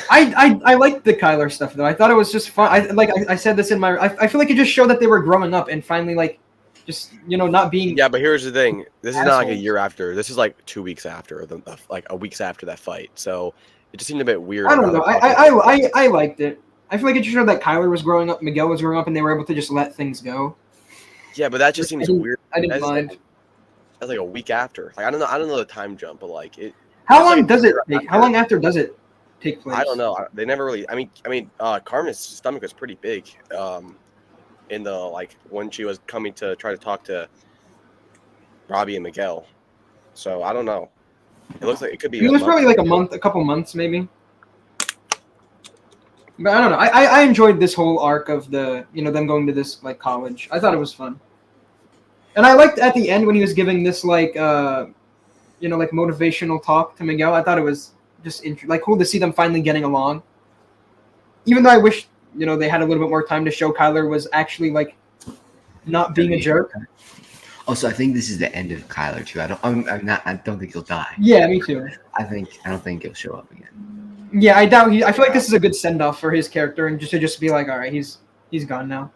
I liked the Kyler stuff though. I thought it was just fun. I said this in my. I feel like it just showed that they were growing up and finally like, just not being. yeah, but here's the thing: this is not like a Assholes. year after. This is like 2 weeks after, like a weeks after that fight. So it just seemed a bit weird. I don't how know. they're talking. I liked it. I feel like it just showed that Kyler was growing up, Miguel was growing up, and they were able to just let things go. Yeah, but that just seems weird. I didn't That's mind. That's like a week after. Like I don't know the time jump, but like it. How it's like long a does it year take? after. How long after does it take place? I don't know. They never really. I mean, Carmen's stomach was pretty big. In the like when she was coming to try to talk to Robbie and Miguel. So I don't know. It looks like it could be. It was probably like a couple months maybe. But I don't know. I enjoyed this whole arc of the them going to this like college. I thought it was fun. And I liked at the end when he was giving this like like motivational talk to Miguel. I thought it was just like cool to see them finally getting along. Even though I wish they had a little bit more time to show Kyler was actually like not being a jerk. Also, I think this is the end of Kyler too. I don't think he'll die. Yeah, me too. I don't think he'll show up again. Yeah, I doubt I feel like this is a good send off for his character and just be like, all right, he's gone now.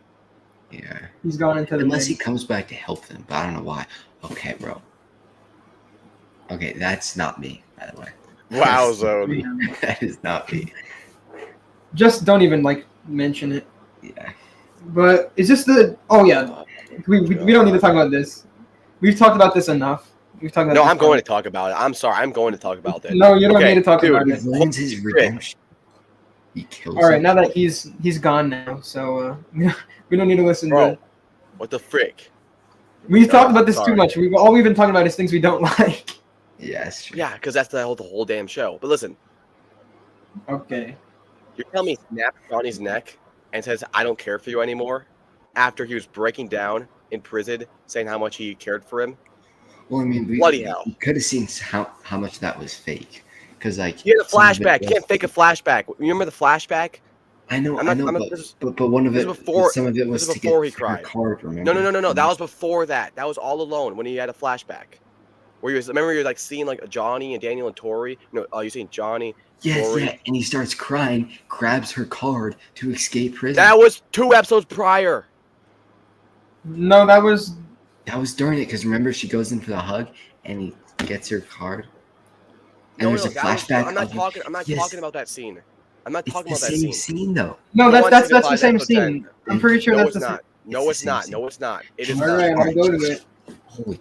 Yeah. He's gone into the Unless he thing. comes back to help them, but I don't know why. Okay, bro. Okay, that's not me, by the way. Wow, Zone. That is not me. Just don't even like mention it. Yeah. But is this the? Oh yeah, we don't need to talk about this. We've talked about this enough. We've talked about. No, this I'm going enough. to talk about it. I'm sorry. I'm going to talk about it. No, you don't Okay, need to talk dude, about He it. wins his redemption. He kills All right, him. now that he's gone now, so we don't need to listen Bro, to. what the frick? We've No, talked about this too sorry. much. All we've been talking about is things we don't like. Yeah, that's true. Yeah, because that's the whole damn show. But listen, Okay. You're telling me he snapped Johnny's neck and says, "I don't care for you anymore," after he was breaking down in prison, saying how much he cared for him? Well, I mean, Bloody hell. we could have seen how much that was fake, because like He had a some of it flashback. You was- can't fake a flashback. You remember the flashback? I know, I'm not- I know, I'm not- but, this is- but one of this it, is before- some of it was this is to before get he her cried. card. Remember? No. That was before that. That was all alone when he had a flashback. Where he was, remember you're like seeing like Johnny and Daniel and Tori. You're seeing Johnny. Yes, Tori. yeah, and he starts crying, grabs her card to escape prison. That was 2 episodes prior. No, that was during it, because remember she goes in for the hug and he gets her card. And there's a that was- flashback. I'm not of- talking. I'm not Yes, talking about that scene. I'm not It's talking the about that same scene. scene though. no. Go That's on that's Season that's the 5, same episode 10. scene. I'm pretty sure No, that's it's the same. not. No, It's it's the same not. scene. No, it's not. It is All not. right, I'll go to it. Holy,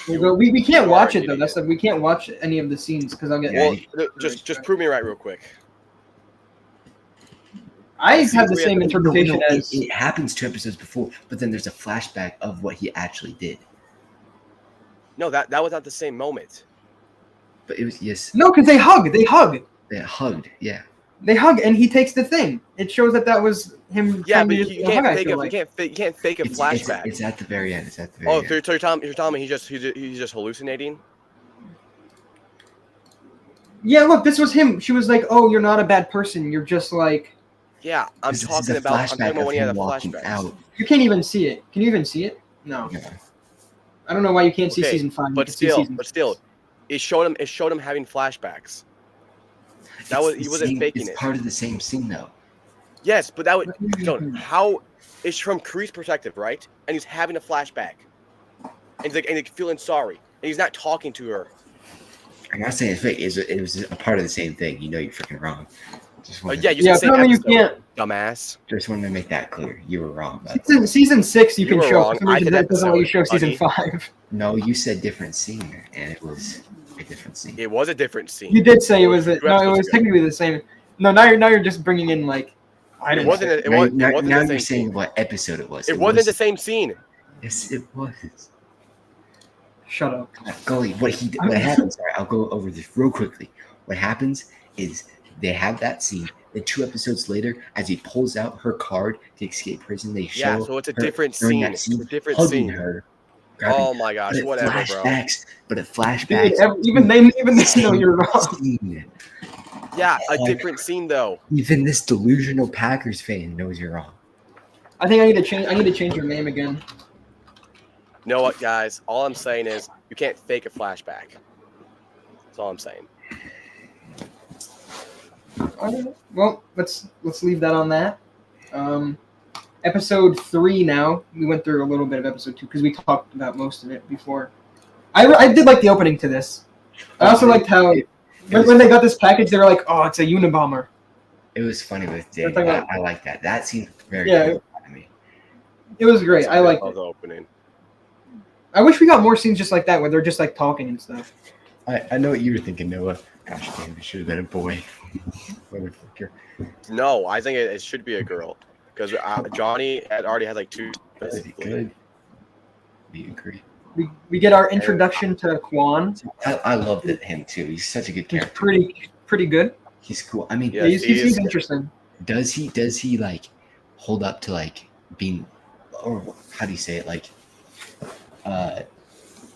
We can't You watch are it though. an That's idiot. we can't watch any of the scenes because I'll get. Yeah, Well, just prove me right real quick. I have the we have same to- interpretation no, as. it happens 2 episodes before, but then there's a flashback of what he actually did. No, that was not the same moment. But it was No, because they hug. they hugged, yeah. They hug, and he takes the thing. It shows that was him. Yeah, trying but to you just can't hug, I fake feel a like. you can't fake a flashback. It's at the very end. It's at the very Oh, end. so you're telling me he's just hallucinating? Yeah, look, this was him. She was like, "Oh, you're not a bad person. You're just like Yeah, I'm This is talking a about flashback when of he had a him walking flashback. out. you can't even see it. Can you even see it? No, Yeah. I don't know why you can't see Okay, season 5. You But can see still, season it showed him having flashbacks. That was It's he the wasn't same- faking it's it. part of the same scene though. Yes, but that would how it's from Kree's perspective, right? And he's having a flashback, and he's like feeling sorry, and he's not talking to her. I'm not saying it's fake. It was a part of the same thing. You know you're freaking wrong. Just wanted, Yeah, you Yeah, said same apparently you episode, can't. dumbass. just wanted to make that clear. You were wrong. About that. Season 6, you You can were show. wrong. For some I reason, did that doesn't let you show episode, season buddy. 5. No, you said different scene, and it was a different scene. It was a different scene. You did say it was. No, it 2 episodes was ago. technically the same. No, now you're just bringing in like. I It don't wasn't. know. It now wasn't now the you're same saying scene. what episode it was. It wasn't the same scene. Yes, it was. Shut up. Golly, what happens? Sorry, I'll go over this real quickly. What happens is they have that scene. Then 2 episodes later, as he pulls out her card to escape prison, they show Yeah, so it's a her different during scene. that It's a different hugging scene. her. grabbing Oh my gosh, but it whatever, bro. flashbacks. But it Dude, flashbacks. even they know you're wrong. Scene. Yeah, a Oh, different scene though. Even this delusional Packers fan knows you're wrong. I think I need to change your name again. You know what, guys? All I'm saying is you can't fake a flashback. That's all I'm saying. Okay. Well, let's leave that on that. Episode 3 now. We went through a little bit of episode 2 because we talked about most of it before. I did like the opening to this. I also liked how when they got this package, they were like, "Oh, it's a Unabomber." It was funny with They're Dave. talking I like that. That seemed very Yeah. cool to me. It was great. I liked love it. the opening. I wish we got more scenes just like that where they're just like talking and stuff. I know what you were thinking, Noah. Gosh, damn, it should have been a boy. Motherfucker. No, I think it should be a girl because Johnny had already had like 2. Good. We agree. We get our introduction to Quan. I love him too. He's such a good He's character. pretty good. He's cool. I mean, Yeah. He's he is. interesting. does he like hold up to like being, or how do you say it? Like,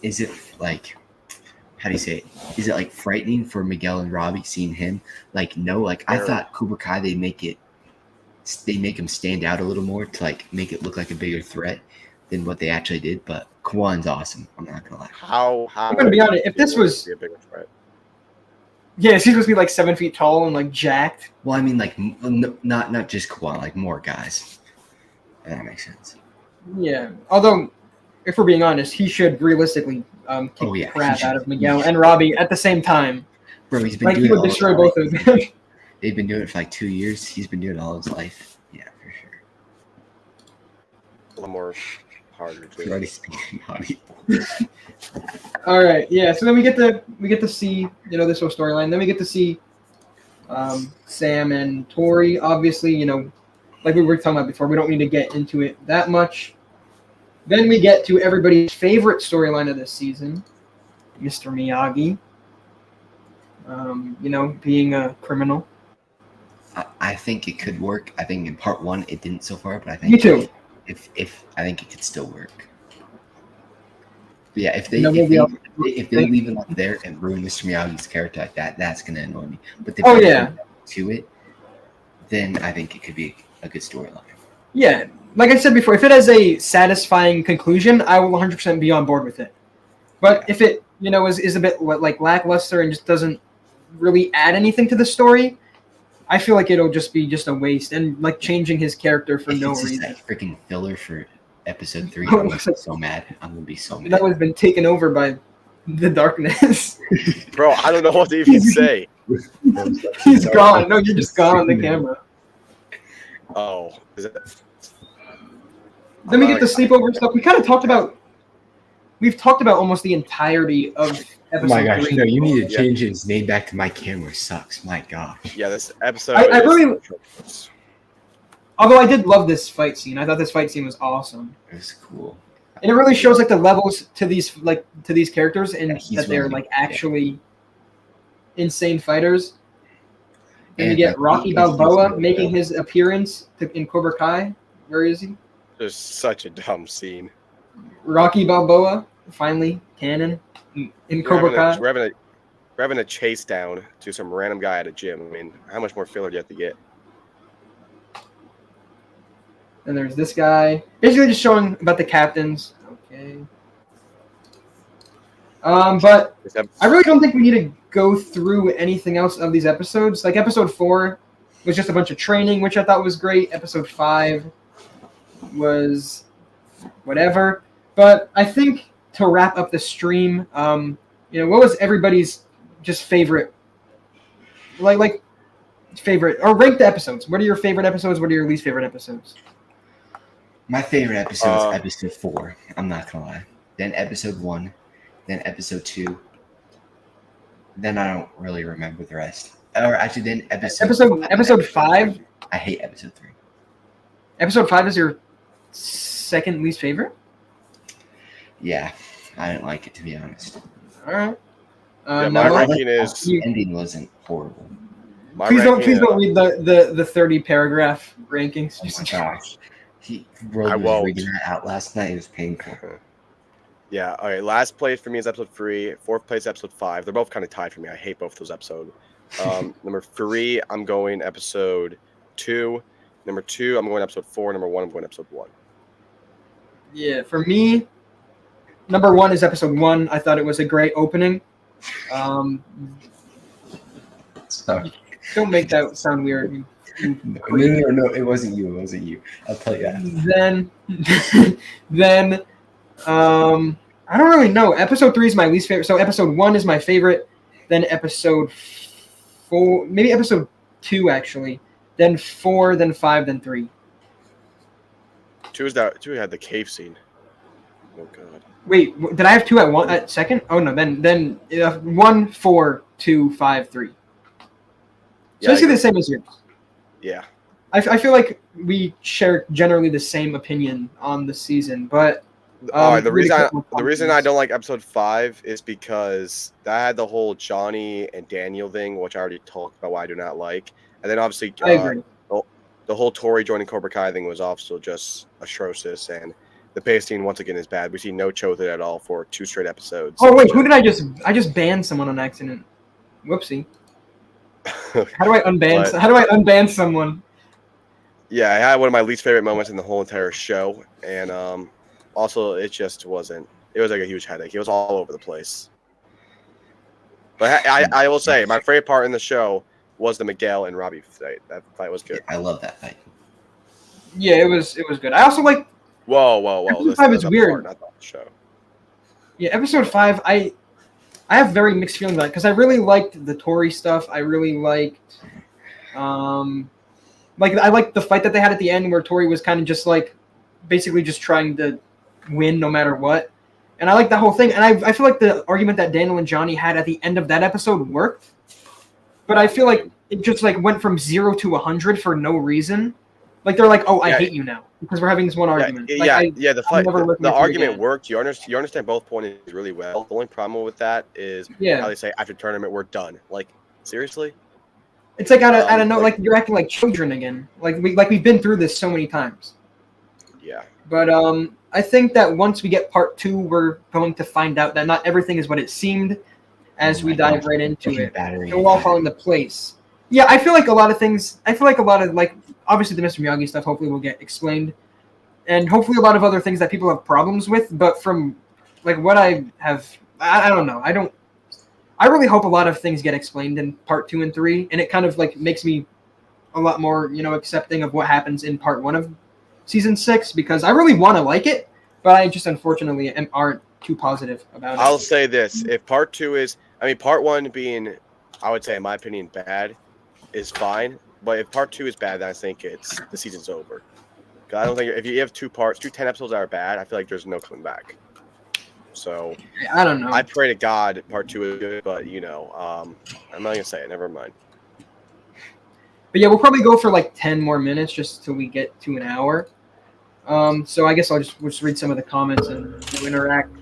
is it like, how do you say it? Is it like frightening for Miguel and Robbie seeing him? Like, no, like I Sure. thought Cobra Kai they make him stand out a little more to like make it look like a bigger threat than what they actually did. But Kwan's awesome. I'm not gonna lie. How I'm gonna be honest, if this was- be a bigger threat. Yeah, he's supposed to be like 7 feet tall and like jacked. Well, I mean, like not just Kwan, like more guys. That makes sense. Yeah. Although, if we're being honest, he should realistically kick Oh, yeah, the crap he should. out of Miguel and Robbie at the same time. Bro, he's been Like doing he it would all destroy his both life. of them. They've been doing it for like 2 years. He's been doing it all his life. Yeah, for sure. A lot more harder He's too. already speaking hottie. All right. Yeah. So then we get to see this whole storyline. Then we get to see Sam and Tori. Obviously, like we were talking about before, we don't need to get into it that much. Then we get to everybody's favorite storyline of this season, Mr. Miyagi. Being a criminal. I think it could work. I think in part 1 it didn't so far, but I Me think too. if I think it could still work. But yeah, if they You know, maybe I'll- if they leave it up there and ruin Mr. Miyagi's character like that, that's gonna annoy me. But if Oh, they yeah. bring it to it, then I think it could be a good storyline. Yeah, like I said before, if it has a satisfying conclusion, I will 100% be on board with it. But if it, is a bit like lackluster and just doesn't really add anything to the story, I feel like it'll just be just a waste and like changing his character for If no it's just reason. that freaking filler for episode 3, Oh, I'm gonna be so mad. I'm gonna be so mad. That would have been taken over by the darkness. Bro, I don't know what to even say. He's gone. No, you're just gone on the camera. Oh, is it? Then we get the sleepover stuff. We kind of talked about. We've talked about almost the entirety of Oh episode my gosh, 3. no, you need to Yeah. change his name back to My Camera Sucks. My gosh. Yeah, this episode. I is- really- Although I did love this fight scene. I thought this fight scene was awesome. It was cool. And it really shows like the levels to these characters and Yeah, he's that they're really- like actually insane fighters. And you And, get like, Rocky he's Balboa really making good. his appearance in Cobra Kai. Where is he? There's such a dumb scene. Rocky Balboa finally canon in Cobra Kai. We're having a chase down to some random guy at a gym. I mean, how much more filler do you have to get? And there's this guy, basically just showing about the captains. Okay. But This ep- I really don't think we need to go through anything else of these episodes. Like episode 4 was just a bunch of training, which I thought was great. Episode 5 was whatever. But I think to wrap up the stream, what was everybody's just favorite, like favorite, or rank the episodes? What are your favorite episodes? What are your least favorite episodes? My favorite episode is episode 4. I'm not gonna lie. Then episode 1. Then episode 2. Then I don't really remember the rest. Or actually, then Episode 5. I hate episode 3. Episode 5 is your second least favorite. Yeah, I didn't like it, to be honest. All right. Yeah, my Noah? ranking is The ending wasn't horrible. my Please don't ranking. read the 30 paragraph rankings. Oh my Just- gosh. I Roland was won't. reading that out last night. It was painful. Yeah, all right. Last place for me is episode 3. Fourth place, episode 5. They're both kind of tied for me. I hate both those episodes. Number 3, I'm going episode 2. Number 2, I'm going episode 4. Number 1, I'm going episode 1. Yeah, for me, number 1 is episode 1. I thought it was a great opening. Sorry. Don't make that sound weird. No, it wasn't you. It wasn't you. I'll tell you after. Then, I don't really know. Episode 3 is my least favorite. So episode 1 is my favorite. Then episode 4, maybe episode 2 actually. Then 4, then 5, then 3. 2 had the cave scene. Oh god. Wait, did I have 2 at second? Oh no, then 1, 4, 2, 5, 3. So Yeah, basically the same as yours. Yeah. I feel like we share generally the same opinion on the season, but All right, the really reason quick the reason I don't like episode 5 is because that had the whole Johnny and Daniel thing, which I already talked about why I do not like. And then obviously I agree. the whole Tori joining Cobra Kai thing was also just atrocious, and the pacing once again is bad. We see no Chotha at all for 2 straight episodes. Oh wait, who did I just banned someone on accident? Whoopsie. How do I unban? But- How do I unban someone? Yeah, I had one of my least favorite moments in the whole entire show, and also it just wasn't. It was like a huge headache. It was all over the place. But I will say my favorite part in the show was the Miguel and Robbie fight. That fight was good. I love that fight. Yeah, it was good. I also like Whoa! Episode 5 is that's weird. part, not the show. episode 5. I have very mixed feelings about it because I really liked the Tory stuff. I really liked, I liked the fight that they had at the end where Tory was kind of just like, basically just trying to win no matter what. And I like the whole thing. And I feel like the argument that Daniel and Johnny had at the end of that episode worked. But I feel like it just like went from 0 to 100 for no reason. Like they're like, oh, I Yeah. hate you now because we're having this one argument. Like, The fight, never looking the at you argument again. worked. You understand both points really well. The only problem with that is Yeah. how they say after tournament we're done. Like seriously, It's like out of no, like you're acting like children again. We've been through this so many times. Yeah. But I think that once we get part 2, we're going to find out that not everything is what it seemed as we dive right into it. It will all fall into place. Yeah, I feel like a lot of things. I feel like a lot of like obviously the Mr. Miyagi stuff. Hopefully, will get explained, and hopefully a lot of other things that people have problems with. But from like what I have, I don't know. I really hope a lot of things get explained in part 2 and 3, and it kind of like makes me a lot more, accepting of what happens in part 1 of season 6 because I really want to like it, but I just unfortunately aren't too positive about it. I'll say this: if part 2 is, part 1 being, I would say in my opinion, bad, is fine. But if part 2 is bad, then I think the season's over. Because I don't think if you have 2 parts, 10 episodes that are bad, I feel like there's no coming back. So I don't know. I pray to God part 2 is good, but I'm not gonna say it. Never mind. But yeah, we'll probably go for like 10 more minutes just till we get to an hour. So I guess we'll just read some of the comments and we'll interact.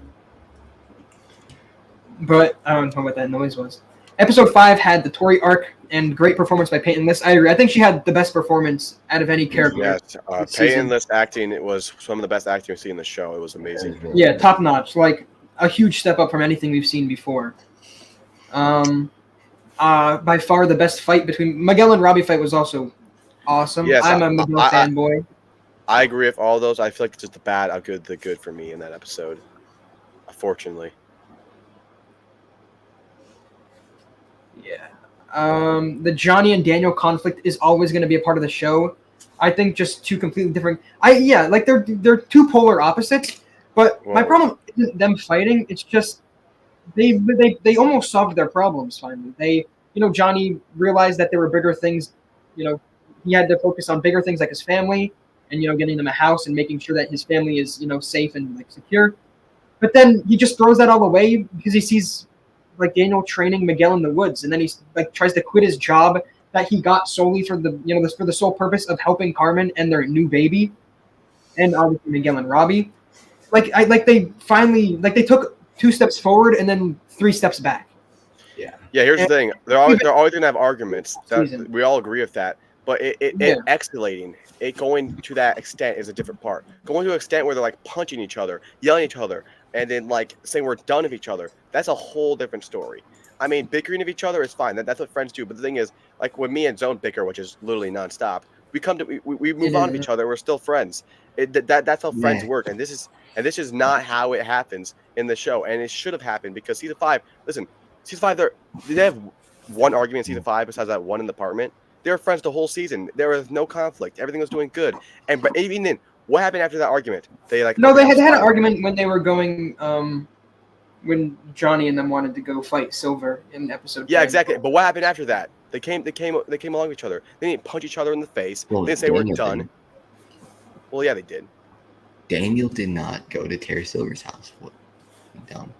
But I don't know what that noise was. Episode 5 had the Tori arc and great performance by Peyton List. I agree. I think she had the best performance out of any character. Yes, Peyton List acting, it was some of the best acting we've seen in the show. It was amazing. Yeah, top notch. Like a huge step up from anything we've seen before. By far the best fight between Miguel and Robbie fight was also awesome. Yes, I'm a Miguel fanboy. I agree with all those. I feel like it's just the bad outgood the good for me in that episode. Unfortunately. Yeah. The Johnny and Daniel conflict is always going to be a part of the show. I think just two completely different. They're two polar opposites. But my problem isn't them fighting. It's just they almost solved their problems finally. Johnny realized that there were bigger things. He had to focus on bigger things like his family and getting them a house and making sure that his family is safe and like secure. But then he just throws that all away because he sees like Daniel training Miguel in the woods, and then he like tries to quit his job that he got solely for the sole purpose of helping Carmen and their new baby, and obviously Miguel and Robbie. They took 2 steps forward and then 3 steps back. Yeah. Here's the thing: they're always gonna have arguments. We all agree with that. But it escalating, it going to that extent is a different part. Going to an extent where they're like punching each other, yelling at each other, and then like saying we're done with each other. That's a whole different story. Bickering of each other is fine. That's what friends do. But the thing is, like when me and Zone bicker, which is literally nonstop, we move on to each other. We're still friends. That's how friends work. And this is not how it happens in the show. And it should have happened because season 5. Listen, season 5. Did they have one argument in season 5 besides that one in the apartment? They were friends the whole season. There was no conflict. Everything was doing good. But even then, what happened after that argument? They had an argument when they were going. When Johnny and them wanted to go fight Silver in episode. Yeah, 10. Exactly. But what happened after that? They came along with each other. They didn't punch each other in the face. They didn't say we're done. Well, yeah, they did. Daniel did not go to Terry Silver's house. What? Dumb.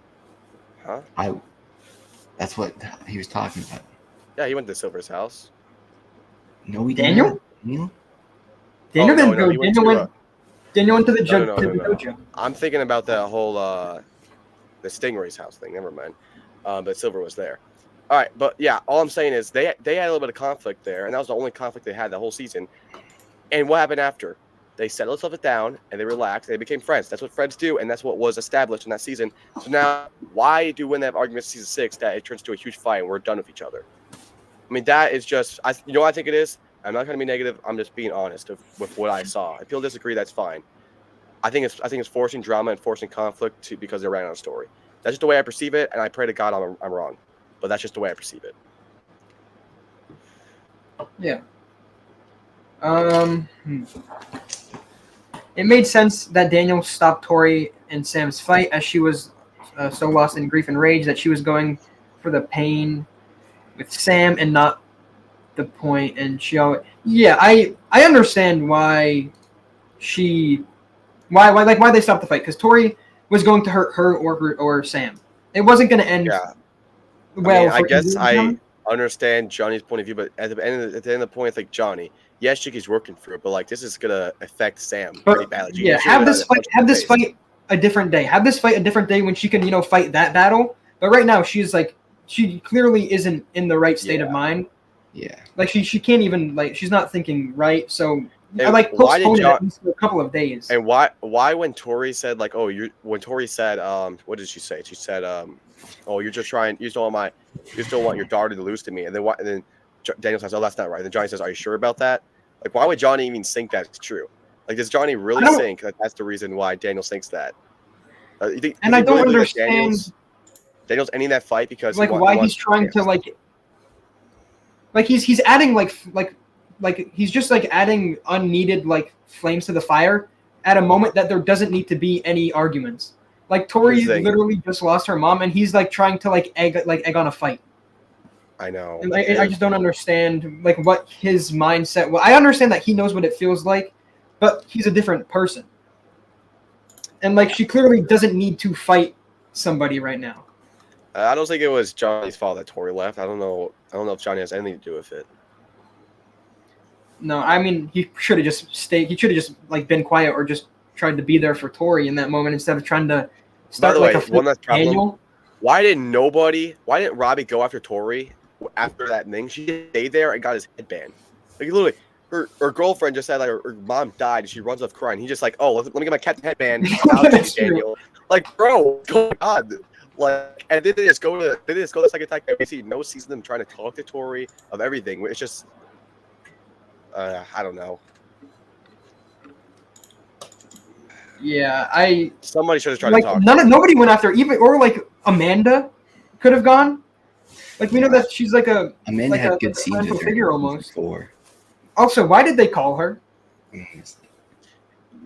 Huh? That's what he was talking about. Yeah, he went to Silver's house. No, we didn't. Daniel didn't go. Daniel went to the dojo. I'm thinking about that whole the Stingray's house thing. Never mind. But Silver was there. All right, but yeah, all I'm saying is they had a little bit of conflict there, and that was the only conflict they had the whole season. And what happened after? They settled stuff down and they relaxed. And they became friends. That's what friends do, and that's what was established in that season. So now, why do when they have arguments in season 6 that it turns to a huge fight and we're done with each other? That is just, what I think it is? I'm not going to be negative. I'm just being honest with what I saw. If people disagree, that's fine. I think it's forcing drama and forcing conflict because they're writing on a story. That's just the way I perceive it, and I pray to God I'm wrong. But that's just the way I perceive it. Yeah. It made sense that Daniel stopped Tori and Sam's fight as she was so lost in grief and rage that she was going for the pain with Sam and not the point. And I understand why why they stopped the fight, because Tori was going to hurt her or Sam. It wasn't going to end well. I guess I understand Johnny's point of view, but at the end of the point, it's like Johnny. Yes, Chicky's working through it, but like this is gonna affect Sam pretty badly. Yeah, have this fight a different day. Have this fight a different day when she can fight that battle. But right now she clearly isn't in the right state of mind. Yeah. Like she can't even like she's not thinking right. So I And like why did postponed it John- at least for a couple of days. And why when Tori said like, oh, when Tori said, what did she say? She said, oh, you just don't want your daughter to lose to me. And then Daniel says, oh, that's not right. And then Johnny says, are you sure about that? Like, why would Johnny even think that's true? Like, does Johnny really think that that's the reason why Daniel thinks that? You think, and I don't really understand Daniel's ending that fight because like why he's trying to like he's adding like he's just like adding unneeded like flames to the fire at a moment that there doesn't need to be any arguments. Like Tori Here's the thing. literally just lost her mom, and he's like trying to like egg on a fight. I know. And I just don't understand like what his mindset. Well, I understand that he knows what it feels like, but he's a different person. And like she clearly doesn't need to fight somebody right now. I don't think it was Johnny's fault that Tori left. I don't know if Johnny has anything to do with it. No, I mean he should have just stayed. He should have just like been quiet or just tried to be there for Tori in that moment instead of trying to start By the like way, one last problem. Daniel. Why didn't Robbie go after Tori after that thing? She stayed there and got his headband. Like literally, her girlfriend just said like her mom died and she runs off crying. He's just like, oh, let me get my captain headband. That's true. Daniel. Like, bro, what's going on? Like, and then they just go to the second time. We see no season them trying to talk to Tori of everything. It's just, I don't know. Yeah, Somebody should have tried like to talk. nobody went after like Amanda could have gone. Like we know that she's like a Amanda like had a good scenes parental with her figure almost. before. Also, why did they call her?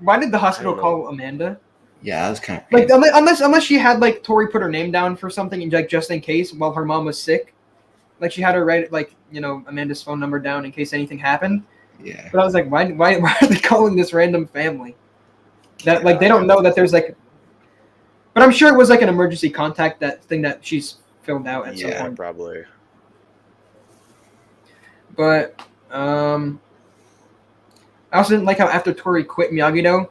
Why did the hospital I don't know. call Amanda? Yeah, that was kind of Like unless she had like Tori put her name down for something and like just in case while her mom was sick, like she had her write like Amanda's phone number down in case anything happened. Yeah. But I was like, why are they calling this random family? That like they don't know that there's like. But I'm sure it was like an emergency contact thing that she's filled out at some Yeah, point. probably. But I also didn't like how after Tori quit Miyagi-Do,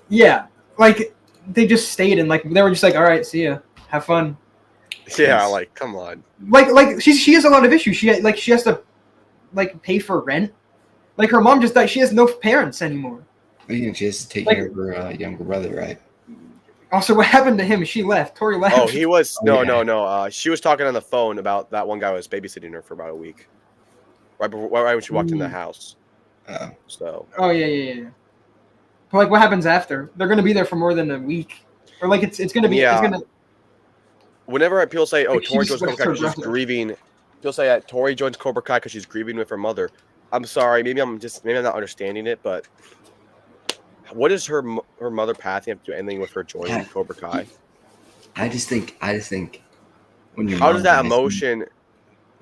yeah, like they just stayed and like they were just like, all right, see ya, have fun. Yeah, like come on. Like she has a lot of issues. She has to like pay for rent. Like her mom just died. She has no parents anymore. She has to take Like- care of her younger brother, right? Also, what happened to him? She left. Tori left. Oh, he was Oh, no. yeah. She was talking on the phone about that one guy who was babysitting her for about a week, right when she walked in the house. So Oh yeah. But like, what happens after? They're gonna be there for more than a week, or like it's gonna be. Yeah. It's gonna. whenever people say, "Oh, Like, Tori she joins just Cobra left Kai her because she's brother. grieving," people say that Tori joins Cobra Kai because she's grieving with her mother. I'm sorry, maybe I'm not understanding it, but what does her mother Patty have to do anything with her joining Cobra Kai? I just think when your How mom does that dies, emotion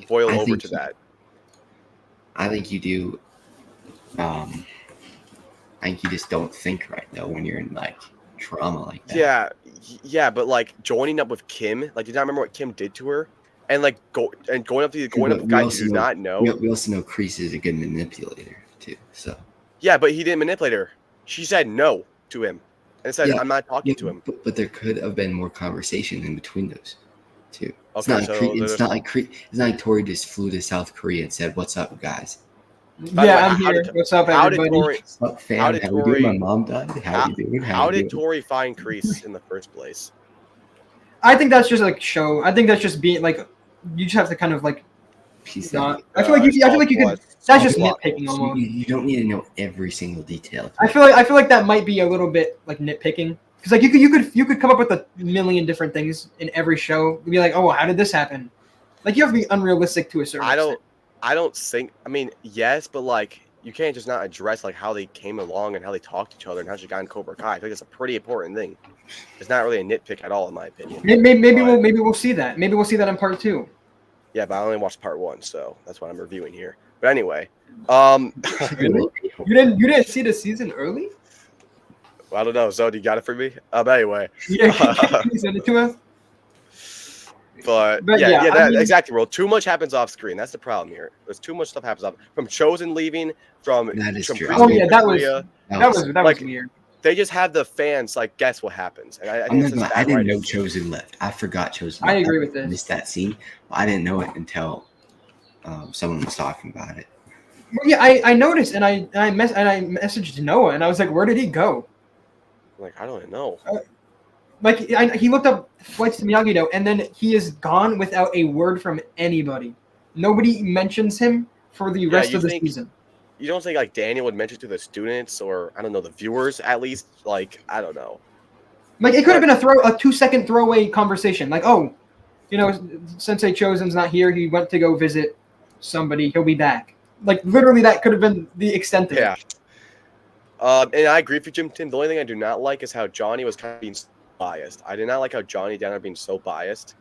boil I over think to that? I think you do. I think you just don't think right though when you're in like trauma like that. Yeah, but like joining up with Kim, like did not remember what Kim did to her, and like going up with But guys you do not know. We also know Kreese is a good manipulator too. So Yeah, but he didn't manipulate her. She said no to him, and said, Yeah, "I'm not talking to him." But there could have been more conversation in between those two. It's Okay, not like it's not like Tori just flew to South Korea and said, "What's up, guys? By the Yeah, way, I'm how here. did- What's up, How did everybody? Tori? What's up, fam? How did you doing? Tori- My mom died. How you doing? How you did doing?" Tori find Kreese in the first place? I think that's just like show. I think that's just being like, you just have to kind of like. Piece Not, of- I feel like you. I feel like you could. That's just Plot nitpicking holes. almost. You don't need to know every single detail. I feel like that might be a little bit like nitpicking because like you could come up with a million different things in every show. You'd be like, oh, how did this happen? Like you have to be unrealistic to a certain extent. I don't think. I mean, yes, but like you can't just not address like how they came along and how they talked to each other and how she got in Cobra Kai. I think it's a pretty important thing. It's not really a nitpick at all, in my opinion. Maybe But- we'll see that. Maybe we'll see that in part 2. Yeah, but I only watched part 1, so that's what I'm reviewing here. But anyway, Really? You didn't see the season early? I don't know. Zoe, you got it for me? But anyway, Yeah, can you send it to us? but But yeah, yeah, I mean- exactly, bro. Too much happens off screen. That's the problem here. There's too much stuff happens off from Chosen leaving, from That is from true. Priest Oh, leaving yeah, to that was- Korea. That was like- weird. They just have the fans like guess what happens. And I I'm think not it's gonna, just I bad didn't know writing. Chosen left. I forgot Chosen. I left. agree with this. Missed that scene. I didn't know it until Someone was talking about it. Well, yeah, I noticed, and I messaged Noah, and I was like, "Where did he go?" Like, I don't even know. Like, he looked up flights to Miyagi-Do, and then he is gone without a word from anybody. Nobody mentions him for the rest of the season. You don't think like Daniel would mention to the students or I don't know the viewers at least? Like I don't know. Like it could have been a 2-second throwaway conversation. Like, oh, Sensei Chosen's not here. He went to go visit somebody. He'll be back. Like literally, that could have been the extent of it. Yeah. And I agree with you, Jim Tim. The only thing I do not like is how Johnny was kind of being biased. I did not like how Johnny down there being so biased.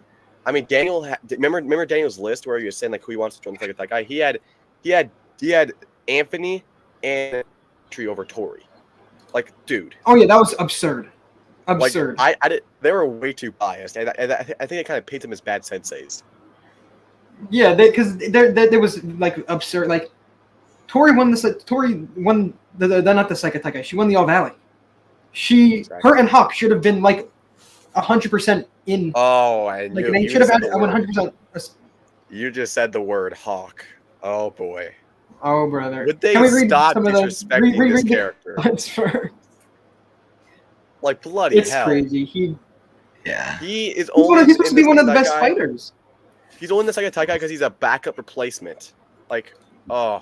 I mean, Daniel. Remember Daniel's list where he was saying like who he wants to join the that guy. He had Anthony and Tree over Tori. Like, dude. Oh yeah, that was absurd. Absurd. Like, they were way too biased, and I think it kind of paints them as bad senseis. Yeah, because there was like absurd. Like, Tori won the not the Psychotekai. She won the All Valley. Her and Hawk should have been like 100% in. Oh, and like they should have had 100%. You just said the word Hawk. Oh boy. Oh brother. Would they stop disrespecting this character? Like bloody it's hell. Crazy. He is he's supposed to be one of the best fighters. He's only the second Taikai because he's a backup replacement. Like, oh.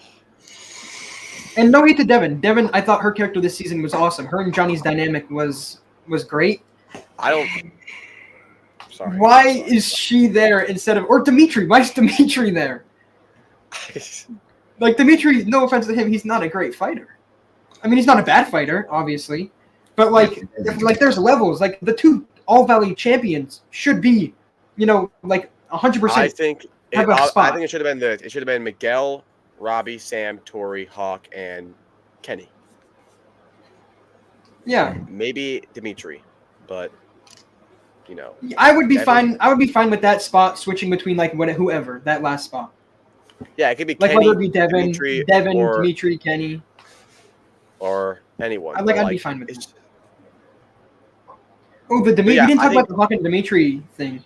And no hate to Devin. Devin, I thought her character this season was awesome. Her and Johnny's dynamic was great. Sorry. Why is she there instead of Dimitri? Why is Dimitri there? Like Dimitri, no offense to him, he's not a great fighter. I mean, he's not a bad fighter, obviously, but like there's levels. Like the two All Valley champions should be, like 100%. I think it should have been Miguel, Robbie, Sam, Tori, Hawk, and Kenny. Yeah. Maybe Dimitri, but I would be fine. I would be fine with that spot switching between like whoever that last spot. Yeah, it could be like Kenny, whether it be Devin, Dimitri, Kenny, or anyone. I'd be fine with that. Oh, the Dimitri. We didn't talk about the fucking Dimitri thing.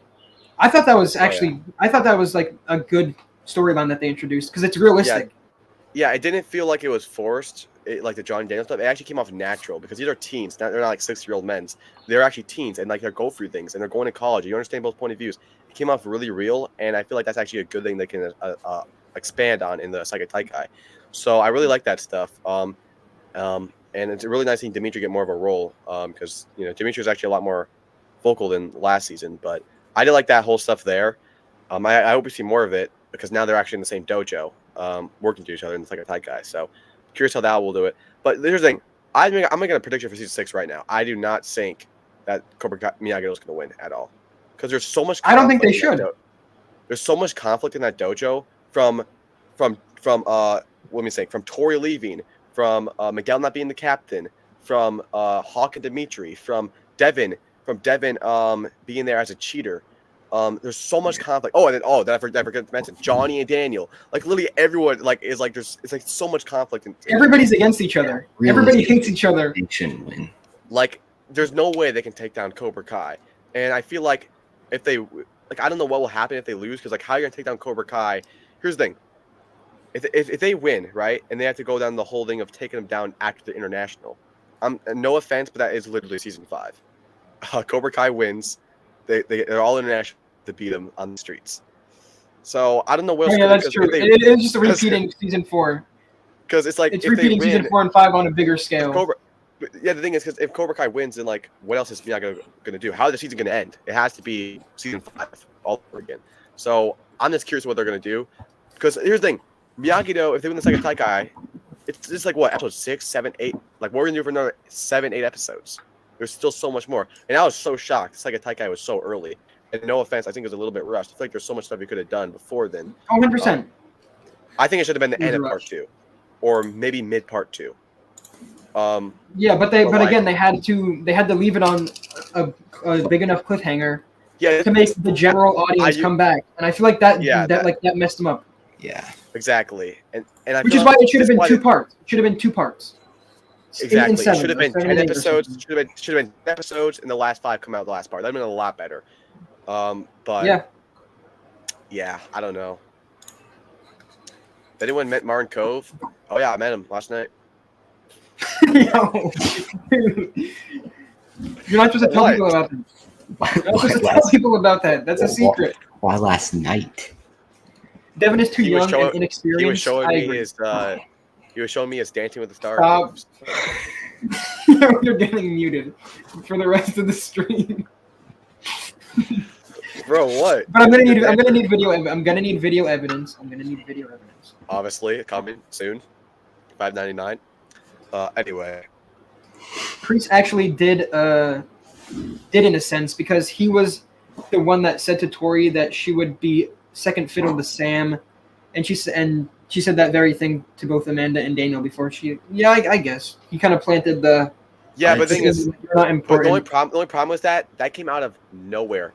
I thought that was I thought that was like a good storyline that they introduced because it's realistic. Yeah, it didn't feel like it was forced. Like the John Daniel stuff, it actually came off natural because these are teens. They're not like 6-year-old men. They're actually teens and like they're go through things and they're going to college. You understand both point of views. It came off really real, and I feel like that's actually a good thing they can expand on in the Psychotaikai. So I really like that stuff. And it's really nice seeing Dimitri get more of a role because Dimitri was actually a lot more vocal than last season. But I did like that whole stuff there. I hope we see more of it because now they're actually in the same dojo, working to each other in the Psychotaikai. So curious how that will do it. But here's the thing. I'm making a prediction for season 6 right now. I do not think that Cobra Miyagi-Do is going to win at all because there's so much. I don't think they should. There's so much conflict in that dojo from from Tori leaving, from Miguel not being the captain, from Hawk and Dimitri, from Devin being there as a cheater. There's so much conflict. Oh, and then I forgot to mention Johnny and Daniel. Like literally everyone it's like so much conflict. Everybody's against each other. Everybody hates each other. They shouldn't win. Like there's no way they can take down Cobra Kai. And I feel like if they I don't know what will happen if they lose because like how are you gonna take down Cobra Kai? Here's the thing. If they win, right, and they have to go down the whole thing of taking them down after the international. No offense, but that is literally season 5. Cobra Kai wins. They're all international to beat them on the streets. So I don't know what else. Yeah, that's true. It is just repeating season 4. Because it's like it's repeating season 4 and 5 on a bigger scale. The thing is, because if Cobra Kai wins, then like, what else is Miyagi going to do? How is the season going to end? It has to be season 5 all over again. So I'm just curious what they're going to do. Because here's the thing, Miyagi-Do, if they win the second Taikai, it's just like what, episode 6, 7, 8. Like, what we're going to do for another 7, 8 episodes? There's still so much more. And I was so shocked. The second Taikai was so early. And no offense, I think it was a little bit rushed. I feel like there's so much stuff you could have done before then. 100%. I think it should have been the end of part 2, or maybe mid part 2. Yeah, but again, they had to leave it on a big enough cliffhanger to make the general audience come back. And I feel like that messed them up. Yeah, exactly. And which is why it should have been 2 parts. It should have been 2 parts. Exactly. It should have been 10 episodes. Should have been 10 episodes, and the last 5 come out the last part. That'd been a lot better. But yeah, I don't know. If anyone met Martin Cove, oh yeah, I met him last night. Yo, dude. You're not supposed to tell What? people about that. Why, You're not supposed to tell people about that. That's a secret. why last night? Devin is too He was young showing- and inexperienced. He was showing I me agree. his. He was showing me his Dancing with the Stars. Stop. You're getting muted for the rest of the stream. Bro, what? But I'm gonna need video. I'm gonna need video evidence. Obviously, coming soon. $5.99. Anyway, Priest actually did in a sense because he was the one that said to Tori that she would be second fiddle to Sam, and she said that very thing to both Amanda and Daniel before she. Yeah, I guess he kind of planted the. yeah, but the thing is, you're not but important. the only problem was that came out of nowhere.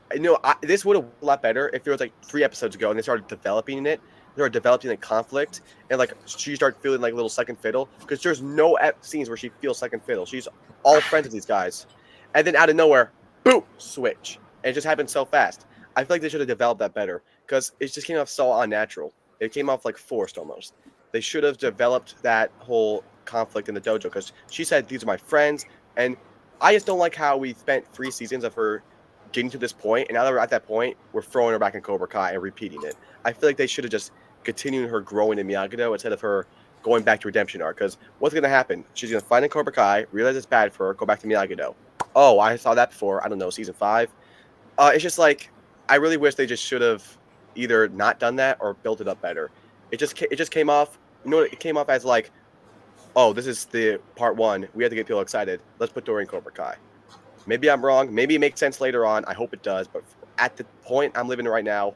This would have been a lot better if there was like 3 episodes ago and they started developing it. They were developing a conflict, and like she started feeling like a little second fiddle because there's no scenes where she feels second fiddle. She's all friends with these guys, and then out of nowhere, boom, switch, and it just happened so fast. I feel like they should have developed that better because it just came off so unnatural. It came off like forced almost. They should have developed that whole conflict in the dojo because she said these are my friends, and I just don't like how we spent 3 seasons of her getting to this point, and now that we're at that point, we're throwing her back in Cobra Kai and repeating it. I feel like they should have just continued her growing in Miyagi-Do instead of her going back to redemption arc. Because what's going to happen? She's going to find in Cobra Kai, realize it's bad for her, go back to Miyagi-Do. Oh, I saw that before. I don't know, season 5. It's just like I really wish they just should have either not done that or built it up better. It just came off. You know, it came off as like, oh, this is the part 1. We have to get people excited. Let's put Dory in Cobra Kai. Maybe I'm wrong. Maybe it makes sense later on. I hope it does. But at the point I'm living right now,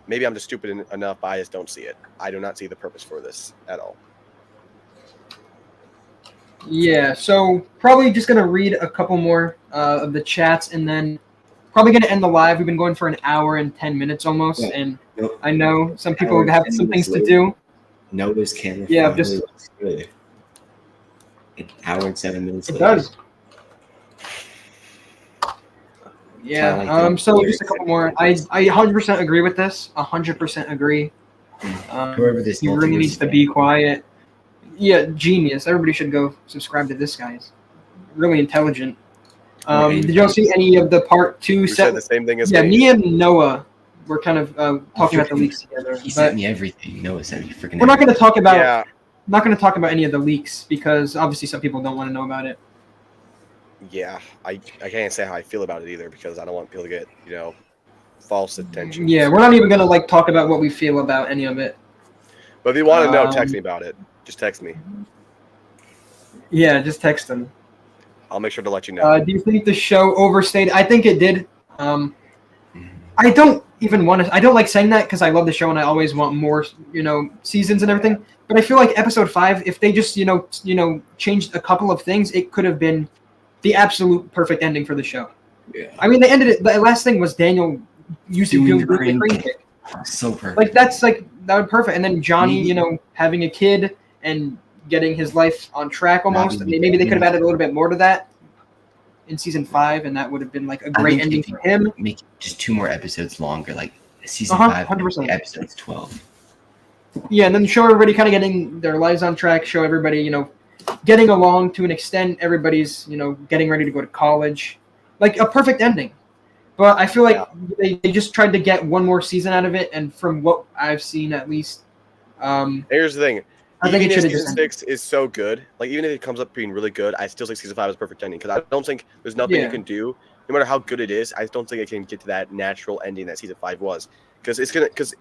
maybe I'm just stupid enough, but I just don't see it. I do not see the purpose for this at all. Yeah, so probably just going to read a couple more of the chats and then probably going to end the live. We've been going for an hour and 10 minutes almost, and I know some people have some things to do. Noah's camera. Yeah, just looks good. An hour and 7 minutes. It does. Yeah. So just a couple more. I 100% agree with this. 100% agree. Whoever this He really needs to be quiet. Yeah, genius. Everybody should go subscribe to this guy. He's really intelligent. Did y'all see any of the part 2 You set? said the same thing as Yeah, me. me and Noah were kind of talking about the leaks together. He But sent me everything. Noah sent me freaking. we're not going to talk about Yeah, not going to talk about any of the leaks because obviously some people don't want to know about it. yeah. I can't say how I feel about it either because I don't want people to get false attention. Yeah, we're not even going to like talk about what we feel about any of it. But if you want to know, Um, text me about it. Just text me. Yeah, just text them. I'll make sure to let you know. Do you think the show overstayed? I think it did. I don't even want to. I don't like saying that because I love the show and I always want more, seasons and everything. But I feel like episode 5, if they just, changed a couple of things, it could have been the absolute perfect ending for the show. Yeah. I mean, they ended it. The last thing was Daniel using Doing the the crane crane kick. So perfect. Like that would perfect. And then Johnny, having a kid and getting his life on track almost. I mean, maybe they could have added a little bit more to that in season 5, and that would have been like a great ending for him. Make just 2 more episodes longer, like season 5, 100%. episodes 12. Yeah, and then show everybody kind of getting their lives on track. Show everybody, getting along to an extent. Everybody's, getting ready to go to college. Like a perfect ending. But I feel like they just tried to get one more season out of it, and from what I've seen at least, Here's the thing. I think Even it if should have season just 6 is so good, like even if it comes up being really good, I still think season 5 is a perfect ending because I don't think there's nothing you Yeah. can do, no matter how good it is. I don't think it can get to that natural ending that season 5 was, because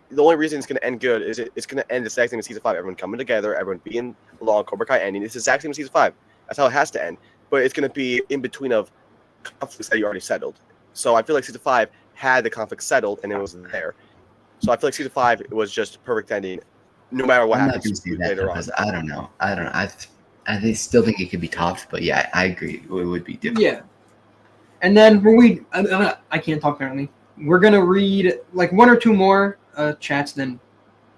the only reason it's gonna end good is it's gonna end the exact same as season 5. Everyone coming together, everyone being along, Cobra Kai ending. It's the exact same as season 5. That's how it has to end. But it's gonna be in between of conflicts that you already settled. So I feel like season 5 had the conflict settled and it was there. So I feel like season 5 was just a perfect ending. No matter what I'm not happens gonna say that later on. because I don't know. I still think it could be topped, but yeah, I agree. It would be different. Yeah. And then I can't talk apparently. We're gonna read like 1 or 2 more chats, then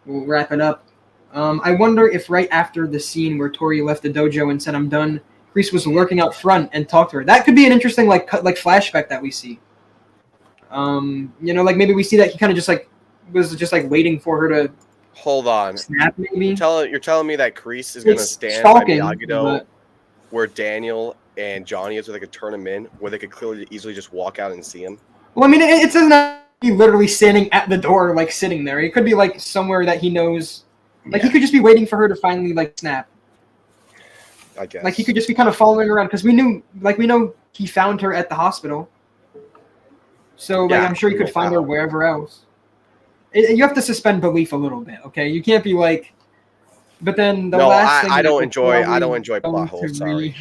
we'll wrap it up. I wonder if right after the scene where Tori left the dojo and said "I'm done," Kreese was lurking out front and talked to her. That could be an interesting like flashback that we see. Like maybe we see that he kind of just like was just like waiting for her to Hold on. Snap maybe. You're telling me that Kreese is going to It's stand stalking, by Miyagi-Do but where Daniel and Johnny is, where they could turn him in, where they could clearly easily just walk out and see him? well, I mean, it doesn't have to be literally standing at the door, like sitting there. It could be like somewhere that he knows. Like he could just be waiting for her to finally like snap. I guess. Like he could just be kind of following around because we know he found her at the hospital. So like Yeah, I'm sure he we could know find that. her wherever else. You have to suspend belief a little bit, okay? You can't be like. But then the No, last thing I that don't we're enjoy probably plot going holes. to Sorry. read-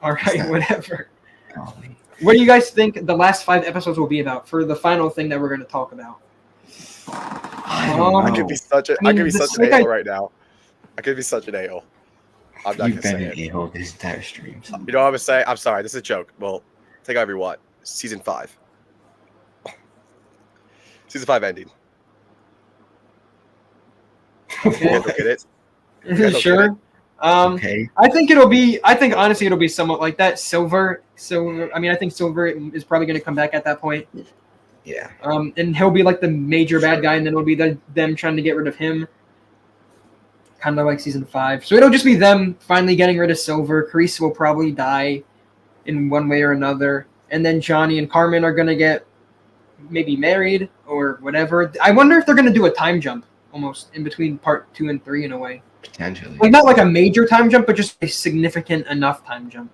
All right, whatever. Golly. What do you guys think the last 5 episodes will be about for the final thing that we're going to talk about? I don't I know. could be such a, I mean, I could be the such an sick a-hole right now. I could be such an a-hole. I'm not You've gonna been say an it. a-hole this entire stream. So. You know what I'm gonna say? I'm sorry. This is a joke. Well, take however you want. Season 5. Season 5 ending. You guys don't get it? guys don't Sure. get Okay. I think honestly it'll be somewhat like that. Silver. I mean, I think Silver is probably going to come back at that point. Yeah. And he'll be like the major Sure. bad guy, and then it'll be them trying to get rid of him. Kind of like season 5. So it'll just be them finally getting rid of Silver. Kreese will probably die in one way or another, and then Johnny and Carmen are gonna get maybe married or whatever. I wonder if they're gonna do a time jump almost in between part 2 and 3 in a way. Potentially. Like not like a major time jump, but just a significant enough time jump.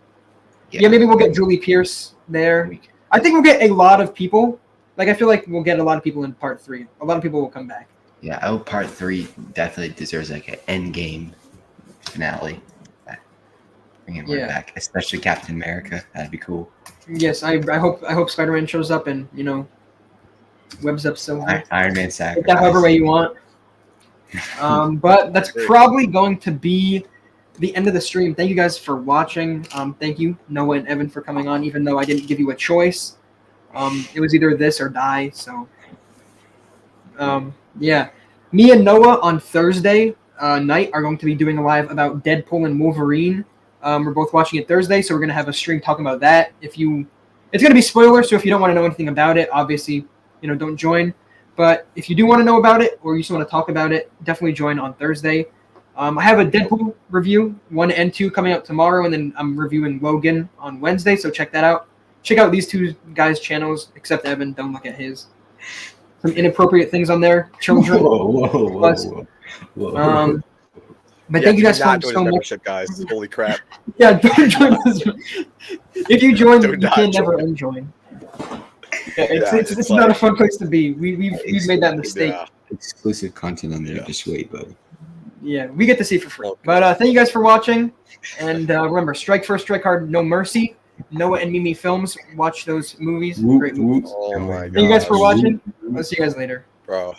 Yeah, maybe we'll get Julie Pierce there. I think we'll get a lot of people. Like I feel like we'll get a lot of people in part 3. A lot of people will come back. Yeah, I hope part 3 definitely deserves like an end game finale. Bring him right back, especially Captain America. That'd be cool. Yes, I hope Spider-Man shows up and webs up Silver. Iron Man Take sacrifice. that however way you want. But that's probably going to be the end of the stream. Thank you guys for watching. Thank you, Noah and Evan, for coming on, even though I didn't give you a choice. It was either this or die. So, yeah. Me and Noah on Thursday night are going to be doing a live about Deadpool and Wolverine. We're both watching it Thursday, so we're going to have a stream talking about that. It's going to be spoilers, so if you don't want to know anything about it, obviously, don't join. But if you do want to know about it or you just want to talk about it, definitely join on Thursday. I have a Deadpool review, 1 and 2, coming out tomorrow, and then I'm reviewing Logan on Wednesday, so check that out. Check out these 2 guys' channels, except Evan. Don't look at his. Some inappropriate things on there. Children. Whoa. But thank you guys not so join the much. membership, guys. Holy crap. Yeah, don't join us. If you join, Do you not can never join. unjoin. Yeah, it's it's not a like- fun place to be. We've made that mistake. Yeah. Exclusive content on there. Yeah. Just wait, buddy. Yeah, we get to see it for free. Okay. But thank you guys for watching. And remember, strike first, strike hard, no mercy. Noah and Mimi Films. Watch those movies. Great movies. Whoop. Oh my god. Thank you guys for watching. I'll see you guys later. Bro.